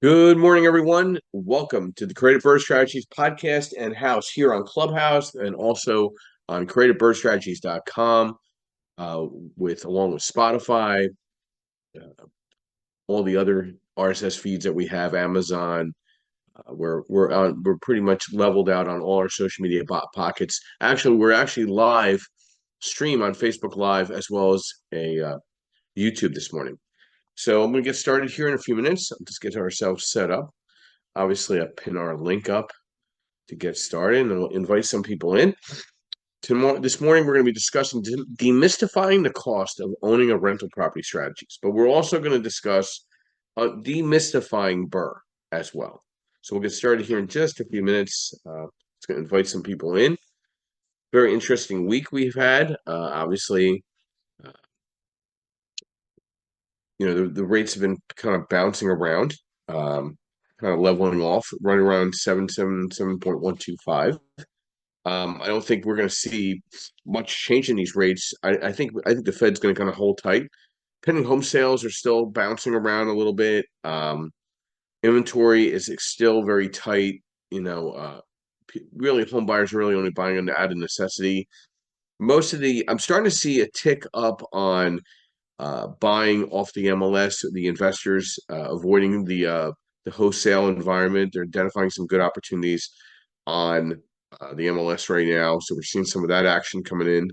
Good morning, everyone. Welcome to the Creative Bird Strategies podcast and house here on Clubhouse and also on creativebirdstrategies.com along with Spotify, uh, all the other RSS feeds that we have, Amazon. We're pretty much leveled out on all our social media pockets. Actually, we're actually live stream on Facebook Live as well as a YouTube this morning. So I'm going to get started here in a few minutes. I'll just get ourselves set up. Obviously, I pin our link up to get started, and we'll invite some people in. This morning, we're going to be discussing demystifying the cost of owning a rental property strategies, but we're also going to discuss demystifying BRRRR as well. So we'll get started here in just a few minutes. It's going to invite some people in. Very interesting week we've had. Obviously, uh, the rates have been kind of bouncing around, kind of leveling off, right around 7.125. I don't think we're going to see much change in these rates. I think the Fed's going to kind of hold tight. Pending home sales are still bouncing around a little bit. Inventory is still very tight. Really, home buyers are really only buying out of necessity. I'm starting to see a tick up on buying off the MLS. The investors avoiding the wholesale environment. They're identifying some good opportunities on the MLS right now. So we're seeing some of that action coming in.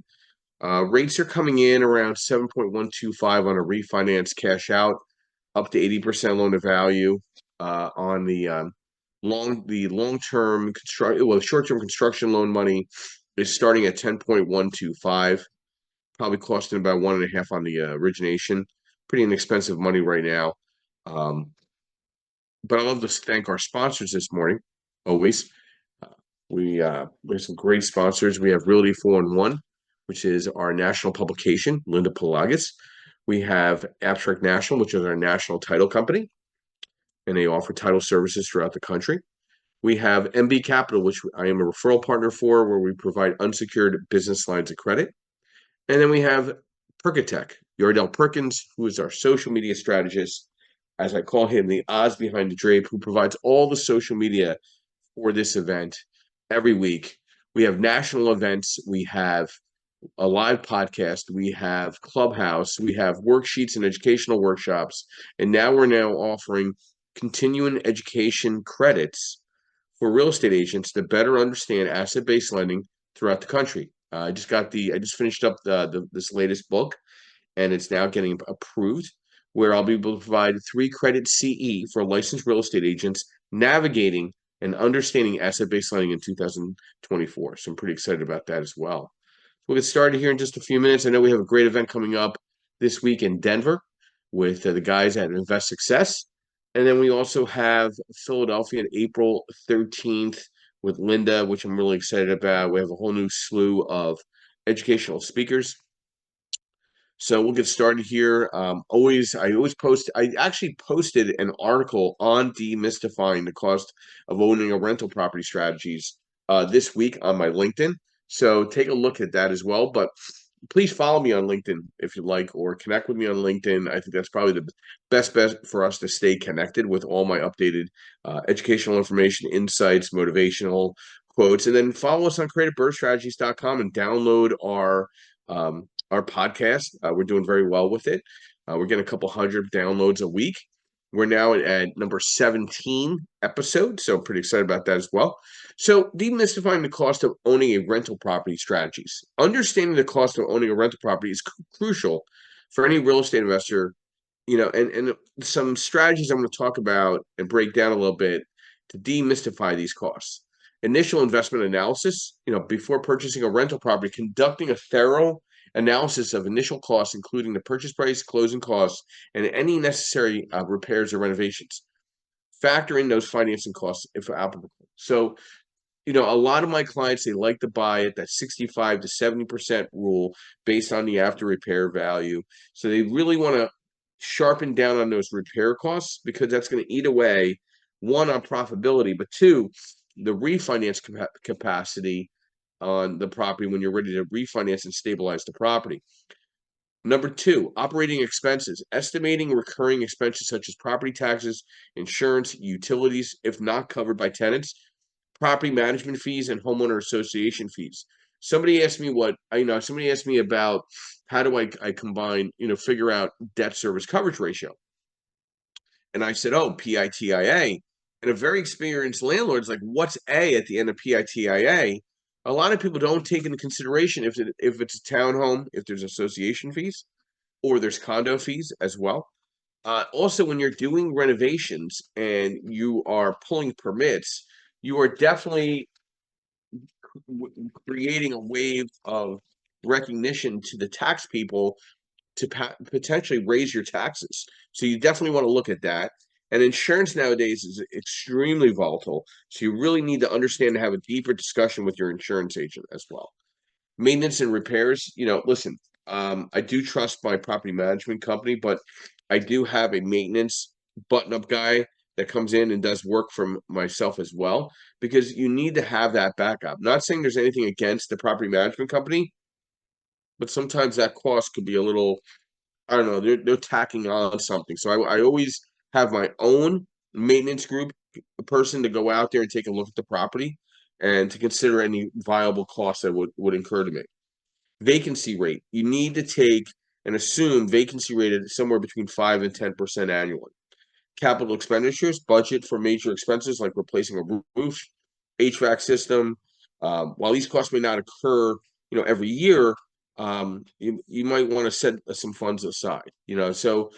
Rates are coming in around 7.125 on a refinance cash out, up to 80% loan to value on the short-term construction loan money is starting at 10.125, probably costing about 1.5 on the origination. Pretty inexpensive money right now. But I love to thank our sponsors this morning, always. We have some great sponsors. We have Realty 4-in-1, which is our national publication, Linda Pelagas. We have Abstract National, which is our national title company, and they offer title services throughout the country. We have MB Capital, which I am a referral partner for, where we provide unsecured business lines of credit. And then we have Perkatech, Yardell Perkins, who is our social media strategist, as I call him, the Oz behind the drape, who provides all the social media for this event every week. We have national events. We have a live podcast. We have Clubhouse. We have worksheets and educational workshops. And now we're offering continuing education credits for real estate agents to better understand asset-based lending throughout the country. I just finished up this latest book, and it's now getting approved, where I'll be able to provide 3 credits CE for licensed real estate agents navigating and understanding asset-based lending in 2024. So I'm pretty excited about that as well. We'll get started here in just a few minutes. I know we have a great event coming up this week in Denver with the guys at Invest Success. And then we also have Philadelphia on April 13th with Linda, which I'm really excited about. We have a whole new slew of educational speakers. So we'll get started here. I actually posted an article on demystifying the cost of owning a rental property strategies this week on my LinkedIn. So take a look at that as well. But please follow me on LinkedIn if you like, or connect with me on LinkedIn. I think that's probably the best bet for us to stay connected with all my updated educational information, insights, motivational quotes. And then follow us on creativebirdstrategies.com and download our podcast. We're doing very well with it. We're getting a couple hundred downloads a week. We're now at number 17 episode, so I'm pretty excited about that as well. So demystifying the cost of owning a rental property strategies. Understanding the cost of owning a rental property is crucial for any real estate investor, and some strategies I'm going to talk about and break down a little bit to demystify these costs. Initial investment analysis, before purchasing a rental property, conducting a thorough analysis of initial costs, including the purchase price, closing costs, and any necessary repairs or renovations. Factor in those financing costs if applicable. So, a lot of my clients, they like to buy at that 65 to 70% rule based on the after repair value. So they really want to sharpen down on those repair costs, because that's going to eat away, one, on profitability, but two, the refinance capacity on the property when you're ready to refinance and stabilize the property. Number two, operating expenses. Estimating recurring expenses such as property taxes, insurance, utilities, if not covered by tenants, property management fees, and homeowner association fees. Somebody asked me somebody asked me about how do I combine, figure out debt service coverage ratio. And I said, oh, PITIA. And a very experienced landlord's like, what's A at the end of PITIA? A lot of people don't take into consideration if it's a townhome, if there's association fees, or there's condo fees as well. Also, when you're doing renovations and you are pulling permits, you are definitely creating a wave of recognition to the tax people to potentially raise your taxes. So you definitely want to look at that. And insurance nowadays is extremely volatile. So you really need to understand and have a deeper discussion with your insurance agent as well. Maintenance and repairs, listen, I do trust my property management company, but I do have a maintenance button-up guy that comes in and does work for myself as well, because you need to have that backup. Not saying there's anything against the property management company, but sometimes that cost could be a little, I don't know, they're tacking on something. So I always have my own maintenance group person to go out there and take a look at the property and to consider any viable costs that would incur to me. Vacancy rate. You need to take and assume vacancy rate at somewhere between 5 and 10% annually. Capital expenditures, budget for major expenses like replacing a roof, HVAC system. While these costs may not occur, every year, you might want to set some funds aside. So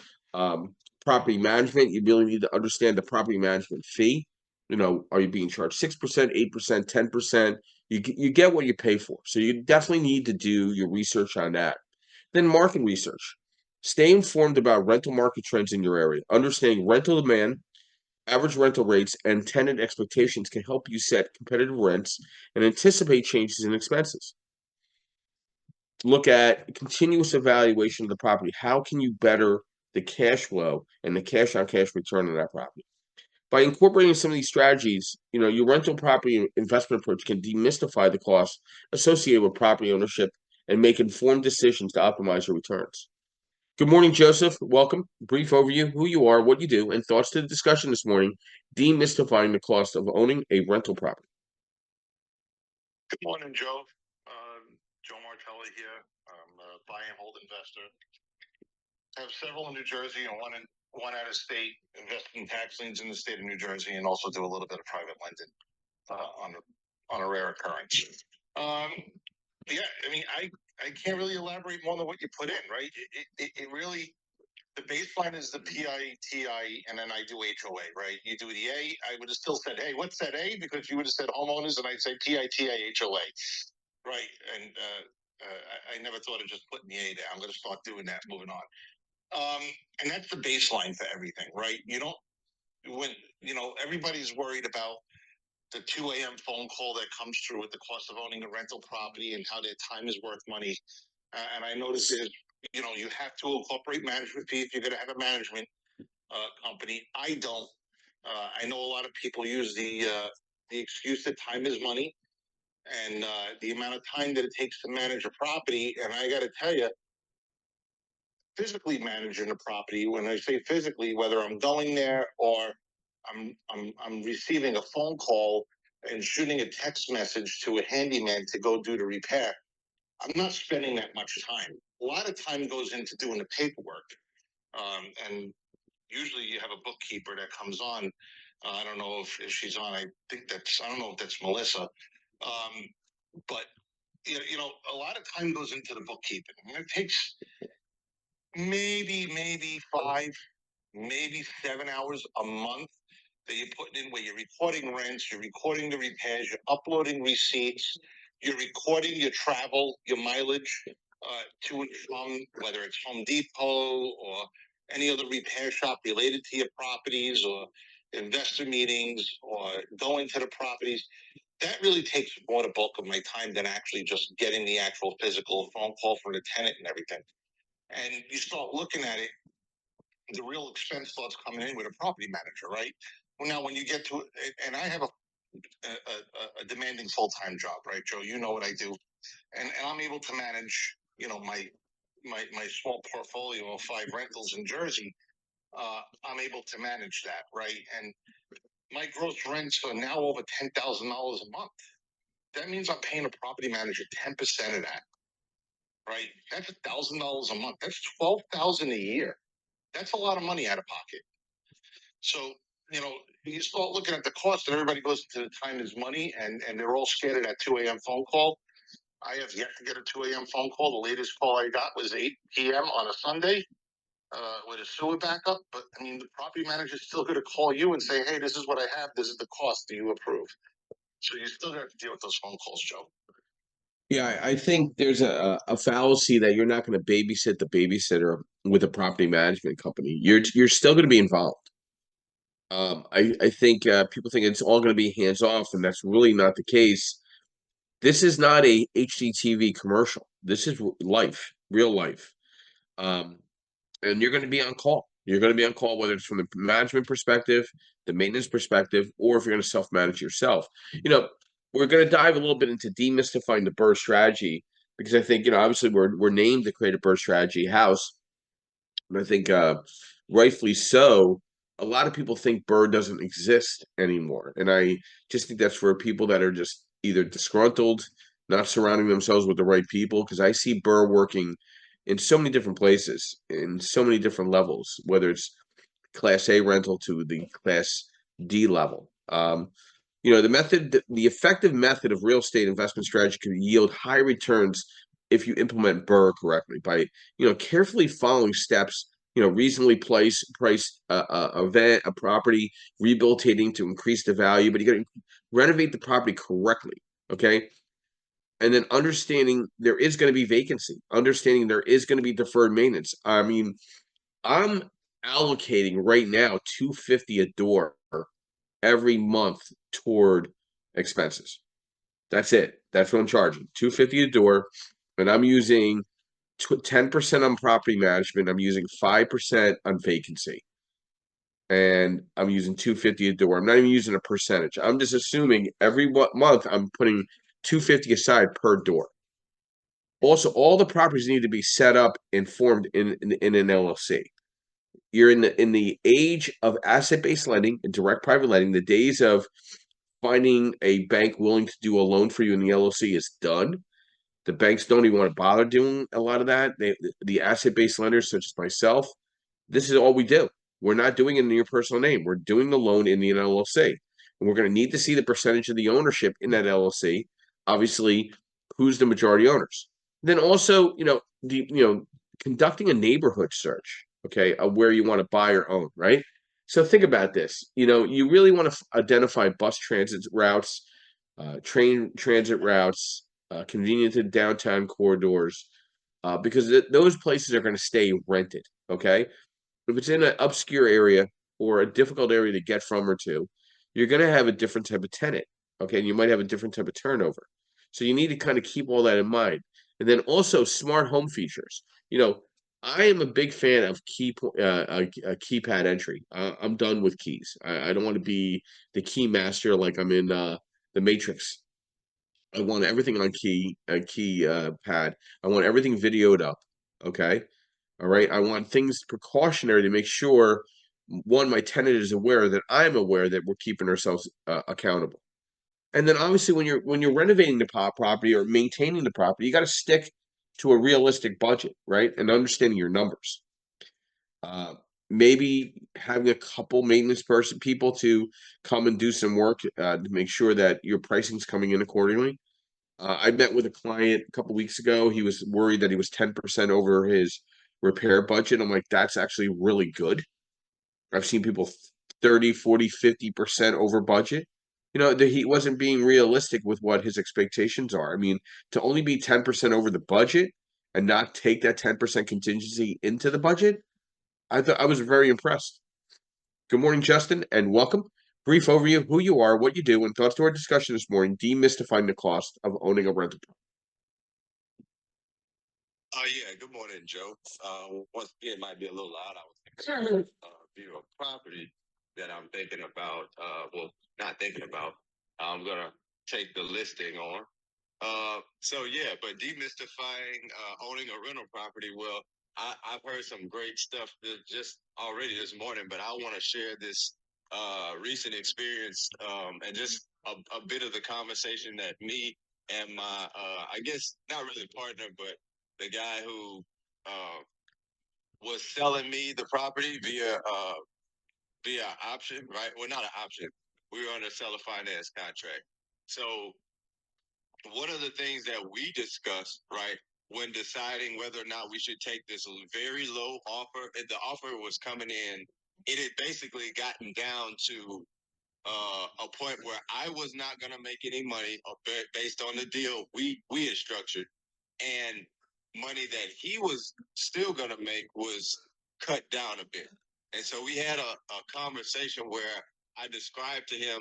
property management, you really need to understand the property management fee. Are you being charged 6%, 8%, 10%? You get what you pay for. So you definitely need to do your research on that. Then market research. Stay informed about rental market trends in your area. Understanding rental demand, average rental rates, and tenant expectations can help you set competitive rents and anticipate changes in expenses. Look at continuous evaluation of the property. How can you better the cash flow and the cash on cash return on that property? By incorporating some of these strategies, your rental property investment approach can demystify the costs associated with property ownership and make informed decisions to optimize your returns. Good morning, Joseph. Welcome. Brief overview, who you are, what you do, and thoughts to the discussion this morning, demystifying the cost of owning a rental property. Good morning, Joe. Joe Martelli here. I'm a buy and hold investor. I have several in New Jersey and one out of state, invest in tax liens in the state of New Jersey, and also do a little bit of private lending on a rare occurrence. Yeah, I mean, I can't really elaborate more than what you put in, right? It really, the baseline is the PITI, and then I do HOA, right? You do the A, I would have still said, hey, what's that A? Because you would have said homeowners, and I'd say PITI HOA, right? And I never thought of just putting the A there. I'm going to start doing that, moving on. And that's the baseline for everything, right? Everybody's worried about the 2 a.m. phone call that comes through with the cost of owning a rental property and how their time is worth money. And I noticed is, you have to incorporate management fee if you're going to have a management company. I don't. I know a lot of people use the excuse that time is money and the amount of time that it takes to manage a property. And I got to tell you, physically managing a property, when I say physically, whether I'm going there or I'm receiving a phone call and shooting a text message to a handyman to go do the repair, I'm not spending that much time. A lot of time goes into doing the paperwork. And usually you have a bookkeeper that comes on. I don't know if she's on. I don't know if that's Melissa. But a lot of time goes into the bookkeeping. I mean, it takes maybe 5, maybe 7 hours a month that you're putting in, where you're recording rents, you're recording the repairs, you're uploading receipts, you're recording your travel, your mileage to and from, whether it's Home Depot or any other repair shop related to your properties, or investor meetings, or going to the properties. That really takes more the bulk of my time than actually just getting the actual physical phone call from the tenant and everything. And you start looking at it, the real expense starts coming in with a property manager, right? Well, now when you get to it, and I have a demanding full-time job, right, Joe? You know what I do, and I'm able to manage, my small portfolio of 5 rentals in Jersey, I'm able to manage that, right? And my gross rents are now over $10,000 a month. That means I'm paying a property manager 10% of that, right? That's $1,000 a month. That's 12,000 a year. That's a lot of money out of pocket. So, you know, you start looking at the cost, and everybody goes to the time is money, and they're all scared of that 2 a.m. phone call. I have yet to get a 2 a.m. phone call. The latest call I got was 8 p.m. on a Sunday with a sewer backup. But I mean, the property manager is still going to call you and say, "Hey, this is what I have. This is the cost. Do you approve?" So you still have to deal with those phone calls, Joe. Yeah, I think there's a fallacy that you're not going to babysit the babysitter with a property management company. You're still going to be involved. I think people think it's all going to be hands off, and that's really not the case. This is not a HGTV commercial. This is life, real life. Um, and you're going to be on call. You're going to be on call, whether it's from the management perspective, the maintenance perspective, or if you're going to self-manage yourself. You know, we're going to dive a little bit into demystifying the BRRRR strategy because I think, obviously we're named the Creative BRRRR Strategy House, and I think rightfully so. A lot of people think BRRRR doesn't exist anymore, and I just think that's for people that are just either disgruntled, not surrounding themselves with the right people. Because I see BRRRR working in so many different places, in so many different levels, whether it's Class A rental to the Class D level. The effective method of real estate investment strategy can yield high returns if you implement BRRRR correctly by, carefully following steps, reasonably price a property, rehabilitating to increase the value, but you got to renovate the property correctly. Okay. And then understanding there is going to be vacancy, understanding there is going to be deferred maintenance. I mean, I'm allocating right now $250 a door every month toward expenses. That's it. That's what I'm charging. $250 a door, and I'm using 10% on property management. I'm using 5% on vacancy, and I'm using $250 a door. I'm not even using a percentage. I'm just assuming every month I'm putting $250 aside per door. Also, all the properties need to be set up and formed in an LLC. You're in the age of asset-based lending and direct private lending. The days of finding a bank willing to do a loan for you in the LLC is done. The banks don't even want to bother doing a lot of that. The asset-based lenders, such as myself, this is all we do. We're not doing it in your personal name. We're doing the loan in the LLC, and we're going to need to see the percentage of the ownership in that LLC. Obviously, who's the majority owners? Then also, conducting a neighborhood search, okay, of where you want to buy or own, right? So think about this. You really want to identify bus transit routes, train transit routes, convenient to downtown corridors, because those places are going to stay rented, okay? If it's in an obscure area or a difficult area to get from or to, you're going to have a different type of tenant, okay? And you might have a different type of turnover. So you need to kind of keep all that in mind. And then also smart home features. I am a big fan of keypad entry. I'm done with keys. I don't want to be the key master like I'm in the Matrix. I want everything on key pad. I want everything videoed up. Okay. All right. I want things precautionary to make sure one, my tenant is aware that I'm aware that we're keeping ourselves accountable. And then obviously when you're renovating the property or maintaining the property, you got to stick to a realistic budget, right? And understanding your numbers. Maybe having a couple maintenance people to come and do some work to make sure that your pricing's coming in accordingly. I met with a client a couple weeks ago. He was worried that he was 10% over his repair budget. I'm like, that's actually really good. I've seen people 30, 40, 50% over budget. He wasn't being realistic with what his expectations are. I mean, to only be 10% over the budget and not take that 10% contingency into the budget, I thought I was very impressed. Good morning, Justin, and welcome. Brief overview of who you are, what you do, and thoughts to our discussion this morning, demystifying the cost of owning a rental property. Yeah, good morning, Joe. Once again, it might be a little loud. I was thinking about view of property that I'm thinking about, well, not thinking about. I'm gonna take the listing on. So yeah, but demystifying owning a rental property. Well, I've heard some great stuff just already this morning, but I want to share this recent experience and just a bit of the conversation that me and my I guess not really partner, but the guy who uh, was selling me the property via option, right? Well, not an option. We were under seller finance contract. So one of the things that we discussed, right, when deciding whether or not we should take this very low offer, and the offer was coming in, it had basically gotten down to a point where I was not going to make any money based on the deal we had structured, and money that he was still going to make was cut down a bit. And so we had a conversation where I described to him,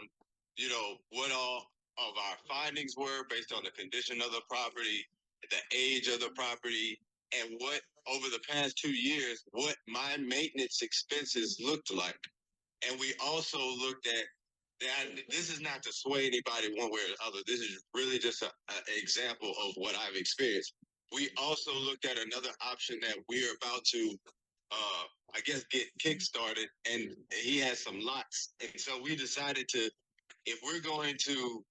what all of our findings were based on the condition of the property, the age of the property, and what over the past 2 years, what my maintenance expenses looked like. And we also looked at that. This is not to sway anybody one way or the other. This is really just an example of what I've experienced. We also looked at another option that we're about to, I guess, get kickstarted, and he has some lots. And so we decided to, if we're going to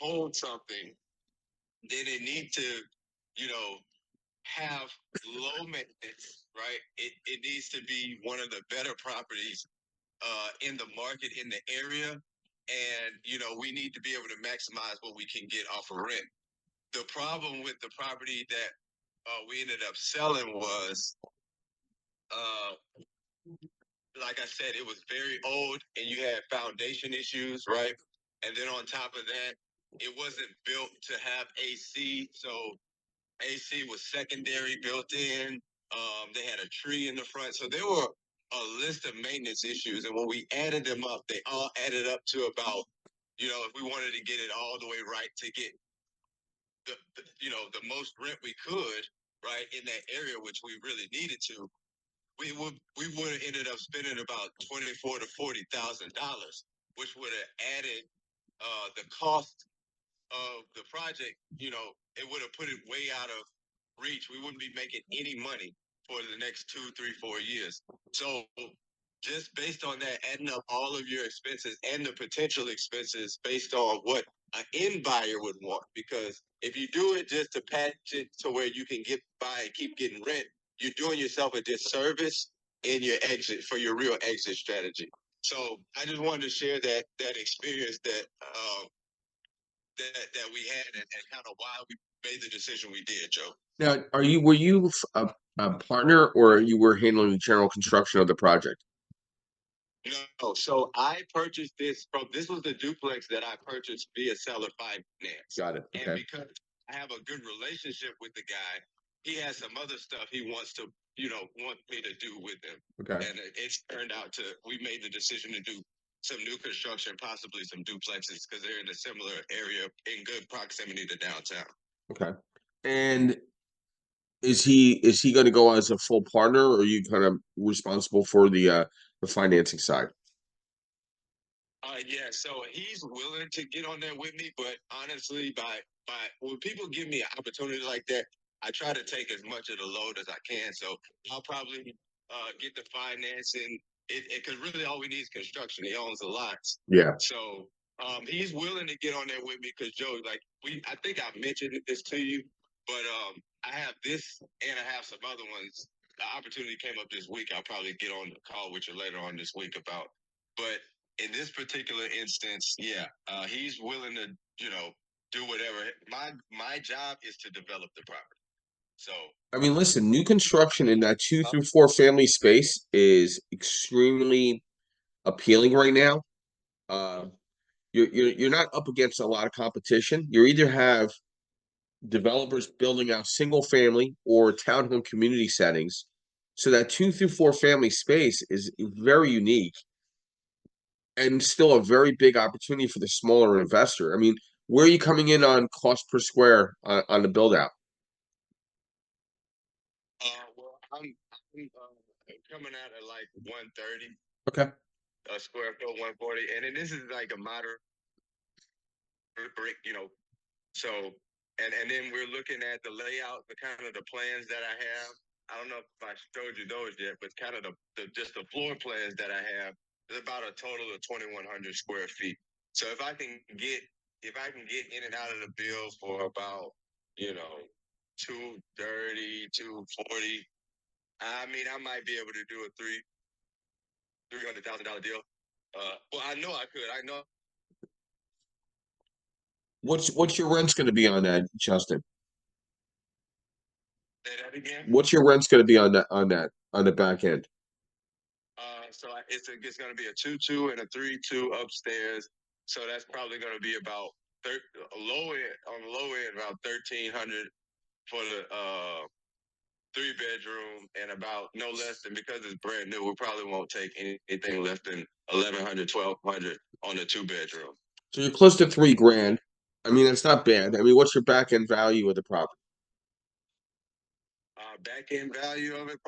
hold something, then it needs to, you know, have low maintenance, right? It needs to be one of the better properties in the market in the area, and we need to be able to maximize what we can get off of rent. The problem with the property that we ended up selling was, uh, like I said, it was very old, and you had foundation issues, right? And then on top of that, it wasn't built to have AC, so AC was secondary built in. They had a tree in the front, so there were a list of maintenance issues, and when we added them up, they all added up to about, if we wanted to get it all the way right to get the most rent we could, right, in that area, which we really needed to, we would have ended up spending about $24,000 to $40,000, which would have added the cost of the project. It would have put it way out of reach. We wouldn't be making any money for the next 2, 3, 4 years. So just based on that, adding up all of your expenses and the potential expenses based on what an end buyer would want, because if you do it just to patch it to where you can get by and keep getting rent, you're doing yourself a disservice in your exit for your real exit strategy. So I just wanted to share that experience that we had, and kind of why we made the decision we did, Joe. Now, were you a partner, or you were handling the general construction of the project? No, so I purchased this was the duplex that I purchased via seller finance. Got it. And Okay. because I have a good relationship with the guy, he has some other stuff he wants to, want me to do with him. Okay. And it's turned out we made the decision to do some new construction, possibly some duplexes, because they're in a similar area in good proximity to downtown. Okay. And is he going to go as a full partner, or are you kind of responsible for the financing side? Yeah, so he's willing to get on there with me, but honestly, by when people give me an opportunity like that, I try to take as much of the load as I can. So I'll probably get the financing. Because really all we need is construction. He owns the lots. Yeah. So he's willing to get on there with me because Joe, like I think I mentioned this to you, but I have this and I have some other ones. The opportunity came up this week. I'll probably get on the call with you later on this week about. But in this particular instance, yeah, he's willing to, do whatever. My job is to develop the property. So I mean, listen, new construction in that 2 through 4 family space is extremely appealing right now. Uh, you're not up against a lot of competition. You either have developers building out single family or townhome community settings. So that 2 through 4 family space is very unique and still a very big opportunity for the smaller investor. I mean, where are you coming in on cost per square on the build out? well, I'm coming out at like 130 Okay. a square foot, 140, and then this is like a moderate brick, So, and then we're looking at the layout, the kind of the plans that I have. I don't know if I showed you those yet, but kind of the just the floor plans that I have is about a total of 2,100 square feet. So if I can get in and out of the bill for about, you know, 230, 240, I mean, I might be able to do a $300,000 deal. Well, I know I could. I know. What's your rent's going to be on that, Justin? Say that again. What's your rent's going to be on the back end? So it's going to be a 2-2 and a 3-2 upstairs. So that's probably going to be about low end on the low end about 1,300 for the 3-bedroom, and about no less than, because it's brand new, we probably won't take anything less than 1,100, 1,200 on the 2-bedroom. So you're close to $3,000. I mean, that's not bad. I mean, what's your back end value of the property? Back end value of it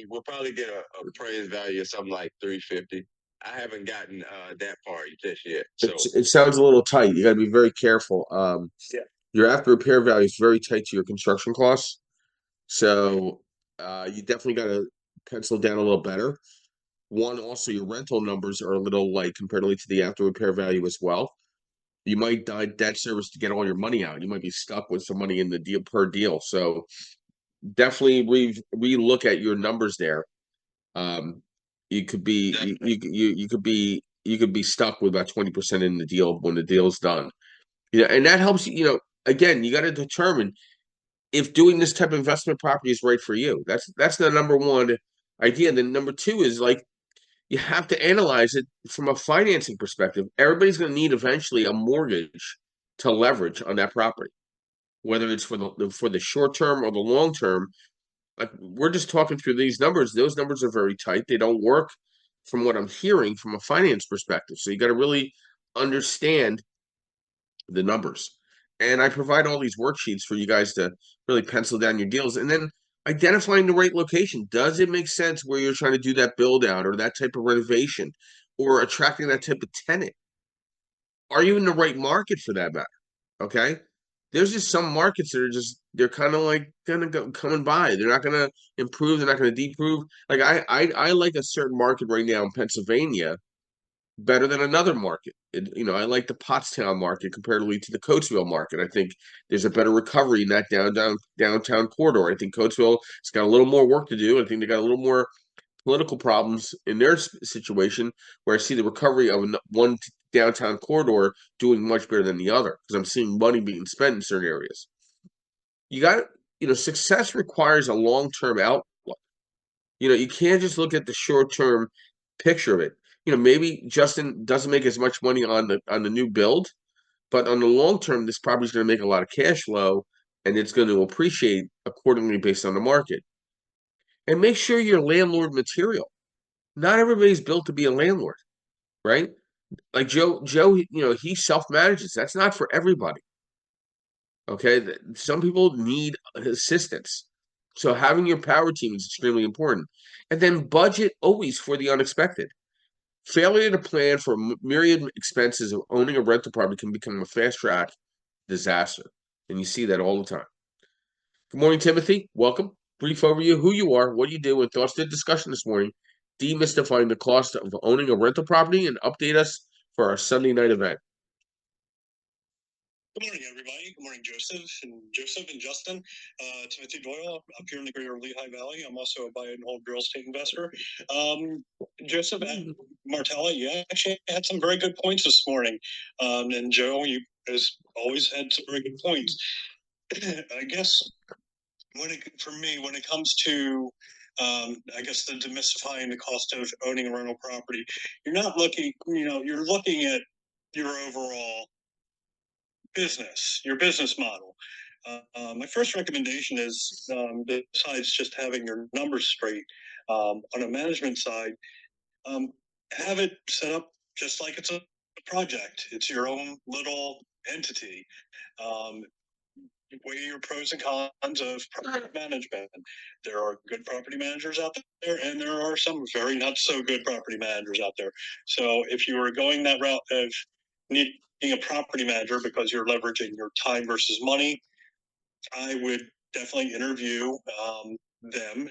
we'll probably get a appraised value of something like 350. I haven't gotten that far just yet. So It sounds a little tight. You got to be very careful. Yeah. Your after repair value is very tight to your construction costs. So you definitely got to pencil down a little better. One, also your rental numbers are a little light comparatively to the after repair value as well. You might die debt service to get all your money out. You might be stuck with some money in the deal per deal. So definitely re-look at your numbers there. You could be you could be stuck with about 20% in the deal when the deal's done. And that helps you. Again, you got to determine if doing this type of investment property is right for you. That's the number one idea. And then number two is like you have to analyze it from a financing perspective. Everybody's going to need eventually a mortgage to leverage on that property, whether it's for the short term or the long term. Like we're just talking through these numbers. Those numbers are very tight. They don't work from what I'm hearing from a finance perspective. So you got to really understand the numbers. And I provide all these worksheets for you guys to really pencil down your deals. And then identifying the right location. Does it make sense where you're trying to do that build out or that type of renovation or attracting that type of tenant? Are you in the right market for that matter? Okay. There's just some markets that are they're kind of like gonna go coming by. They're not gonna improve, they're not gonna deprove. Like I like a certain market right now in Pennsylvania better than another market. I like the Pottstown market comparatively to the Coatesville market. I think there's a better recovery in that downtown corridor. I think Coatesville has got a little more work to do. I think they got a little more political problems in their situation, where I see the recovery of one downtown corridor doing much better than the other because I'm seeing money being spent in certain areas. You got success requires a long-term outlook. You can't just look at the short-term picture of it. Maybe Justin doesn't make as much money on the new build, but on the long term, this property is going to make a lot of cash flow and it's going to appreciate accordingly based on the market. And make sure you're landlord material. Not everybody's built to be a landlord, right? Like Joe, he self-manages. That's not for everybody. Okay. Some people need assistance. So having your power team is extremely important. And then budget always for the unexpected. Failure to plan for myriad expenses of owning a rental property can become a fast track disaster. And you see that all the time. Good morning, Timothy. Welcome. Brief overview, who you are, what you do, and thoughts to the discussion this morning. Demystifying the cost of owning a rental property, and update us for our Sunday night event. Good morning, everybody. Good morning, Joseph and Justin. Timothy Doyle, up here in the greater Lehigh Valley. I'm also a buy and hold real estate investor. Joseph and Martella, you actually had some very good points this morning. And Joe, you has always had some very good points. I guess when it comes to I guess the demystifying the cost of owning a rental property, you're not looking, you're looking at your overall your business model. My first recommendation is, besides just having your numbers straight, on a management side, have it set up just like it's a project. It's your own little entity. Weigh your pros and cons of property management. There are good property managers out there, and there are some very not so good property managers out there. So if you were going that route of being a property manager, because you're leveraging your time versus money, I would definitely interview them,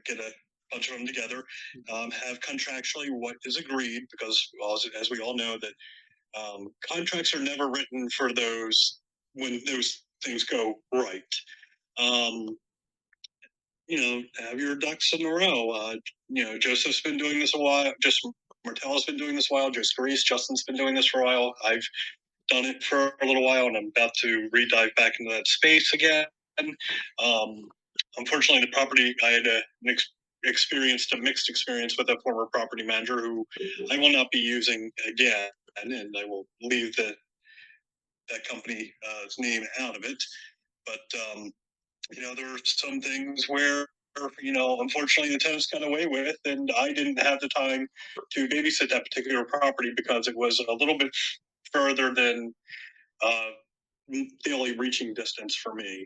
get a bunch of them together, have contractually what is agreed, because as we all know that contracts are never written for those when those things go right. Have your ducks in a row. Joseph's been doing this a while. Just Martella's been doing this a while. Just Grease, Justin's been doing this for a while. I've done it for a little while, and I'm about to re-dive back into that space again. Unfortunately, the property I had a mixed experience with a former property manager who I will not be using again, and I will leave that company's name out of it. But there are some things where unfortunately the tenants got away with, and I didn't have the time to babysit that particular property because it was a little bit further than daily reaching distance for me.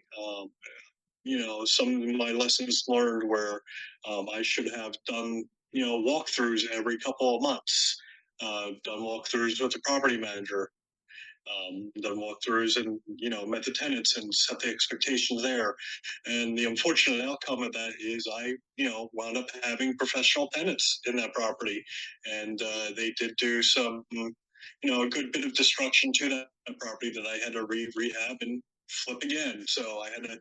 Some of my lessons learned where I should have done walkthroughs every couple of months, done walkthroughs with the property manager, done walkthroughs and met the tenants and set the expectations there. And the unfortunate outcome of that is I wound up having professional tenants in that property, and they did do some a good bit of destruction to that property that I had to rehab and flip again. So I had to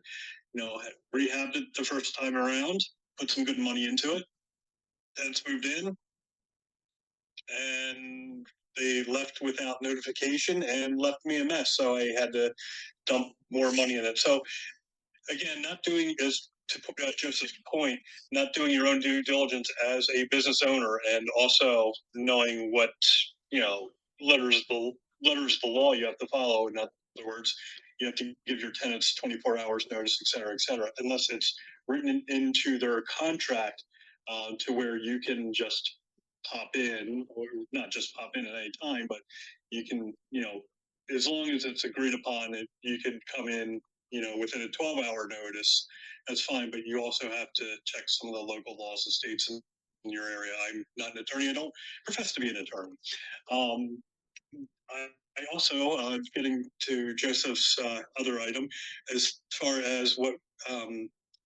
rehab it the first time around, put some good money into it. Tenants moved in, and they left without notification and left me a mess. So I had to dump more money in it. So again, not doing, as to Joseph's point, not doing your own due diligence as a business owner, and also knowing what letters the law you have to follow. In other words, you have to give your tenants 24 hours notice, et cetera, unless it's written into their contract to where you can just pop in, or not just pop in at any time, but you can, as long as it's agreed upon, you can come in, within a 12-hour notice. That's fine, but you also have to check some of the local laws and states in your area. I'm not an attorney. I don't profess to be an attorney. I also, getting to Joseph's other item, as far as what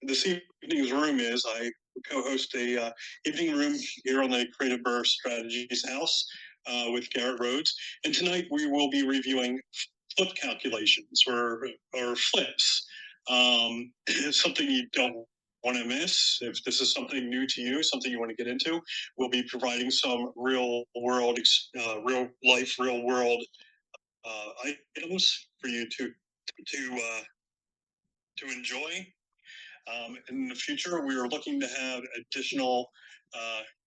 this evening's room is, I co-host a evening room here on the Creative Birth Strategies House with Garrett Rhodes. And tonight we will be reviewing flip calculations or flips. It's something you don't want to miss. If this is something new to you, something you want to get into, we'll be providing some real world items for you to enjoy. In the future, we are looking to have additional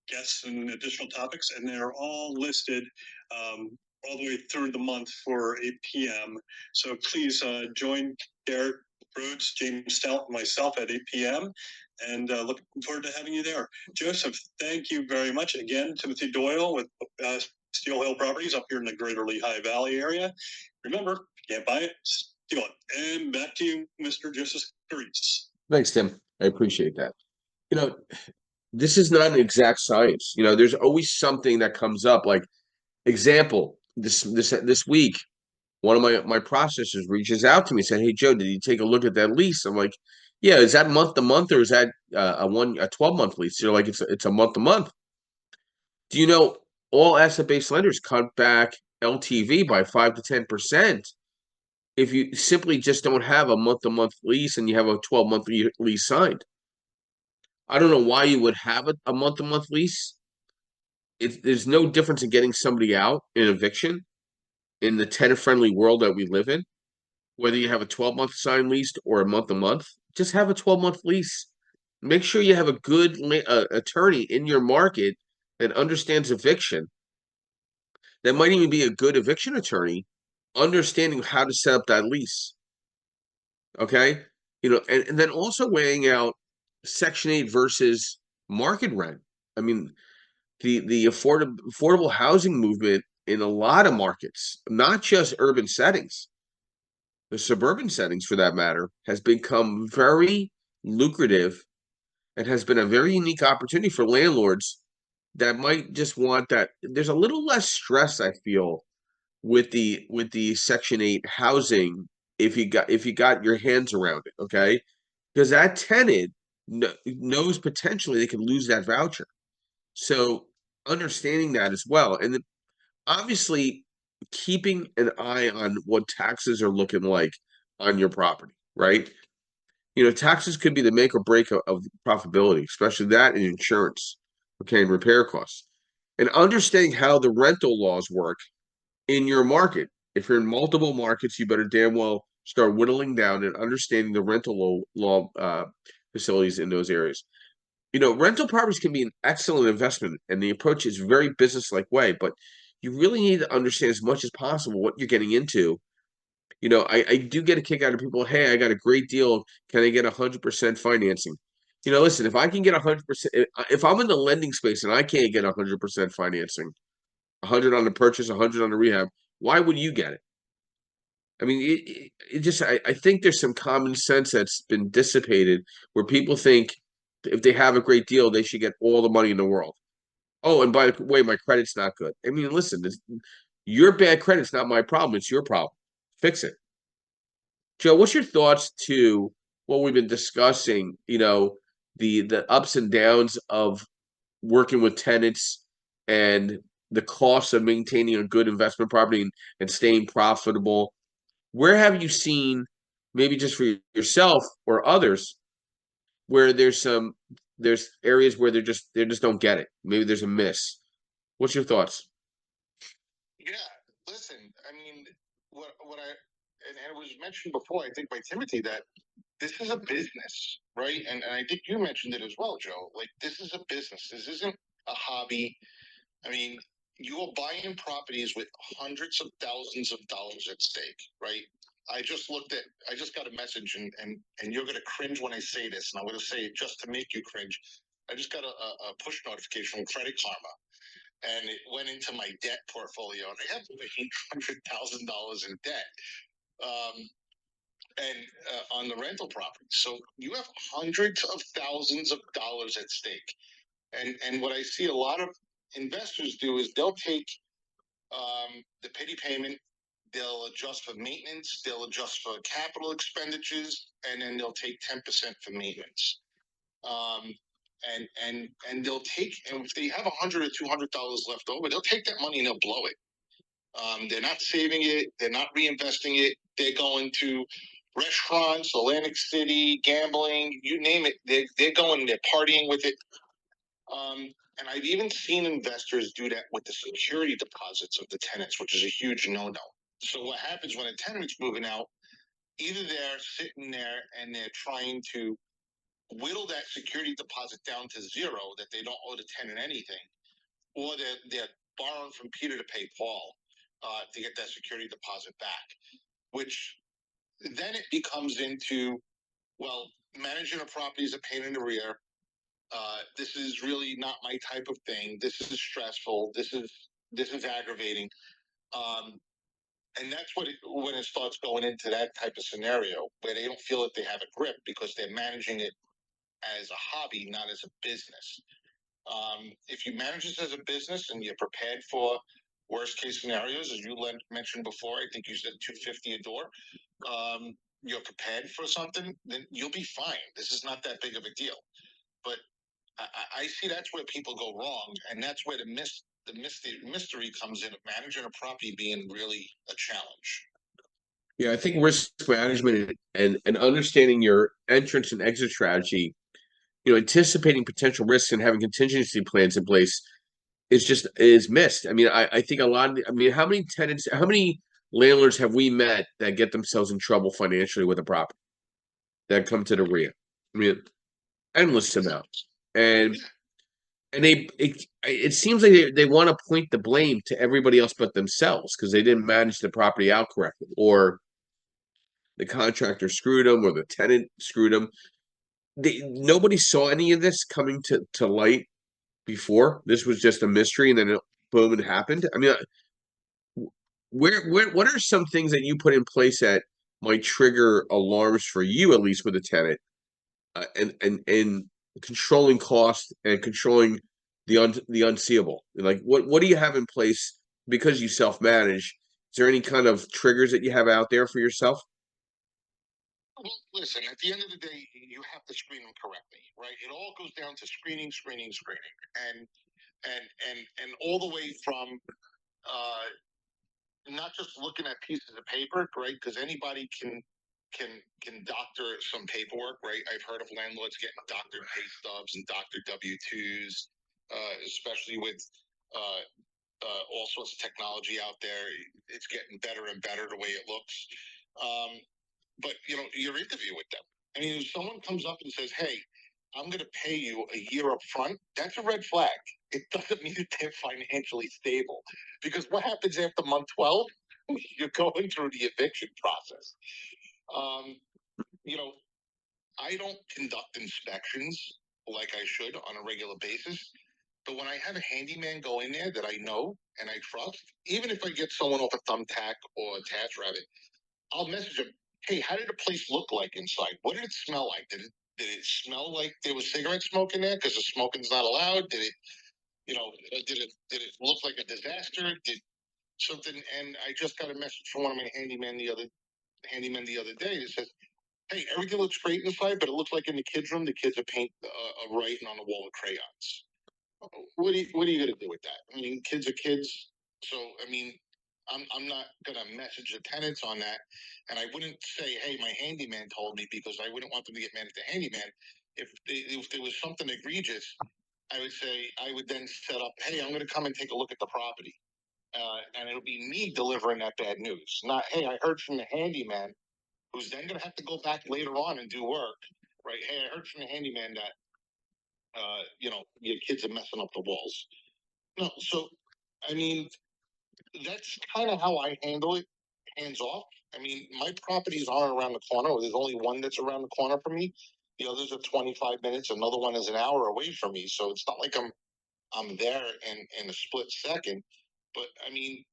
guests and additional topics, and they're all listed all the way through the month for 8 p.m. So please join Garrett Rhodes, James Stout, and myself at 8 p.m. And looking forward to having you there. Joseph, thank you very much. Again, Timothy Doyle with Steel Hill Properties up here in the greater Lehigh Valley area. Remember, you can't buy it, steal it. And back to you, Mr. Joseph Grease. Thanks, Tim. I appreciate that. This is not an exact science. There's always something that comes up. Like, example, this week, one of my processors reaches out to me and said, "Hey, Joe, did you take a look at that lease?" I'm like, "Yeah, is that month to month, or is that a 12-month lease?" They're like, "It's a month to month." Do you know all asset-based lenders cut back LTV by 5 to 10% if you simply just don't have a month-to-month lease and you have a 12-month lease signed? I don't know why you would have a month-to-month lease. There's no difference in getting somebody out in eviction in the tenant-friendly world that we live in. Whether you have a 12-month signed lease or a month-to-month, just have a 12-month lease. Make sure you have a good attorney in your market that understands eviction. That might even be a good eviction attorney, understanding how to set up that lease. Okay? And then also weighing out Section 8 versus market rent. I mean, the affordable housing movement in a lot of markets, not just urban settings, the suburban settings for that matter, has become very lucrative and has been a very unique opportunity for landlords that might just want that. There's a little less stress, I feel, with the Section 8 housing if you got your hands around it, okay? Because that tenant knows potentially they could lose that voucher. So understanding that as well, and then obviously keeping an eye on what taxes are looking like on your property, right? Taxes could be the make or break of profitability, especially that and insurance, okay, and repair costs. And understanding how the rental laws work in your market. If you're in multiple markets, you better damn well start whittling down and understanding the rental law facilities in those areas. Rental properties can be an excellent investment, and the approach is very business-like way, but you really need to understand as much as possible what you're getting into. I do get a kick out of people, hey, I got a great deal. Can I get 100% financing? Listen, if I can get 100%, if I'm in the lending space and I can't get 100% financing, 100 on the purchase, 100 on the rehab, why would you get it? I mean, it just, I think there's some common sense that's been dissipated where people think if they have a great deal, they should get all the money in the world. Oh, and by the way, my credit's not good. I mean, listen, your bad credit's not my problem. It's your problem. Fix it. Joe, what's your thoughts to what we've been discussing, the ups and downs of working with tenants and the cost of maintaining a good investment property and staying profitable? Where have you seen, maybe just for yourself or others, where there's areas where they just don't get it? Maybe there's a miss. What's your thoughts? Yeah, listen, I mean, what I and it was mentioned before, I think by Timothy, that this is a business, right? And I think you mentioned it as well, Joe. Like, this is a business. This isn't a hobby. I mean, you are buying properties with hundreds of thousands of dollars at stake, right? I just got a message, and you're gonna cringe when I say this, and I'm gonna say it just to make you cringe. I just got a push notification from Credit Karma, and it went into my debt portfolio, and I have over $800,000 in debt. And on the rental property. So you have hundreds of thousands of dollars at stake. And what I see a lot of investors do is they'll take the pity payment, they'll adjust for maintenance, they'll adjust for capital expenditures, and then they'll take 10% for maintenance. And they'll take, and if they have $100 or $200 left over, they'll take that money and they'll blow it. They're not saving it. They're not reinvesting it. They're going to restaurants, Atlantic City, gambling, you name it. They're going, they're partying with it. And I've even seen investors do that with the security deposits of the tenants, which is a huge no-no. So what happens when a tenant's moving out, either they're sitting there and they're trying to whittle that security deposit down to zero, that they don't owe the tenant anything, or they're borrowing from Peter to pay Paul to get that security deposit back, which then it becomes into, well, managing a property is a pain in the rear. This is really not my type of thing. This is stressful. This is aggravating. And that's when it starts going into that type of scenario where they don't feel that they have a grip because they're managing it as a hobby, not as a business. If you manage this as a business and you're prepared for worst case scenarios, as you mentioned before, I think you said $250 a door. You're prepared for something, then you'll be fine. This is not that big of a deal. But I see that's where people go wrong, and that's where the mystery comes in of managing a property being really a challenge. Yeah, I think risk management and understanding your entrance and exit strategy, anticipating potential risks and having contingency plans in place is missed. I mean, I think how many landlords have we met that get themselves in trouble financially with a property that come to the RIA? I mean, endless amounts. And it seems like they want to point the blame to everybody else but themselves because they didn't manage the property out correctly, or the contractor screwed them, or the tenant screwed them. Nobody saw any of this coming to light before. This was just a mystery, and then boom, it happened. I mean, what are some things that you put in place that might trigger alarms for you, at least with a tenant, and controlling cost and controlling the unseeable? Like, what do you have in place because you self-manage Is there any kind of triggers that you have out there for yourself? Well, listen, at the end of the day, you have to screen them correctly, right? It all goes down to screening, and and all the way from uh, not just looking at pieces of paper, right? Because anybody can doctor some paperwork, right? I've heard of landlords getting doctored pay stubs and doctored W-2s, especially with uh, all sorts of technology out there. It's getting better and better the way it looks. But you know, your interview with them. I mean, if someone comes up and says, "Hey, I'm going to pay you a year up front," that's a red flag. It doesn't mean that they're financially stable, because what happens after month 12? You're going through the eviction process. Um, you know, I don't conduct inspections like I should on a regular basis. But when I have a handyman go in there that I know and I trust, even if I get someone off a thumbtack or a TaskRabbit, I'll message them. Hey, how did the place look like inside? What did it smell like? Did it smell like there was cigarette smoke in there because the smoking's not allowed? Did it, you know, did it look like a disaster? Did something? And I just got a message from one of my handymen the other day that says, "Hey, everything looks great inside, but it looks like in the kids' room, the kids are paint writing on the wall with crayons." What are you gonna do with that? I mean, kids are kids. So I mean, I'm not gonna message the tenants on that, and I wouldn't say, "Hey, my handyman told me," because I wouldn't want them to get mad at the handyman. If there was something egregious, I would say I would then set up, "Hey, I'm gonna come and take a look at the property," and it'll be me delivering that bad news, not, "Hey, I heard from the handyman," who's then gonna have to go back later on and do work, right? "Hey, I heard from the handyman that you know, your kids are messing up the walls." No, so I mean, that's kind of how I handle it, hands off. I mean, my properties aren't around the corner. There's only one that's around the corner from me. The others are 25 minutes. Another one is an hour away from me. So it's not like I'm there in a split second. But I mean,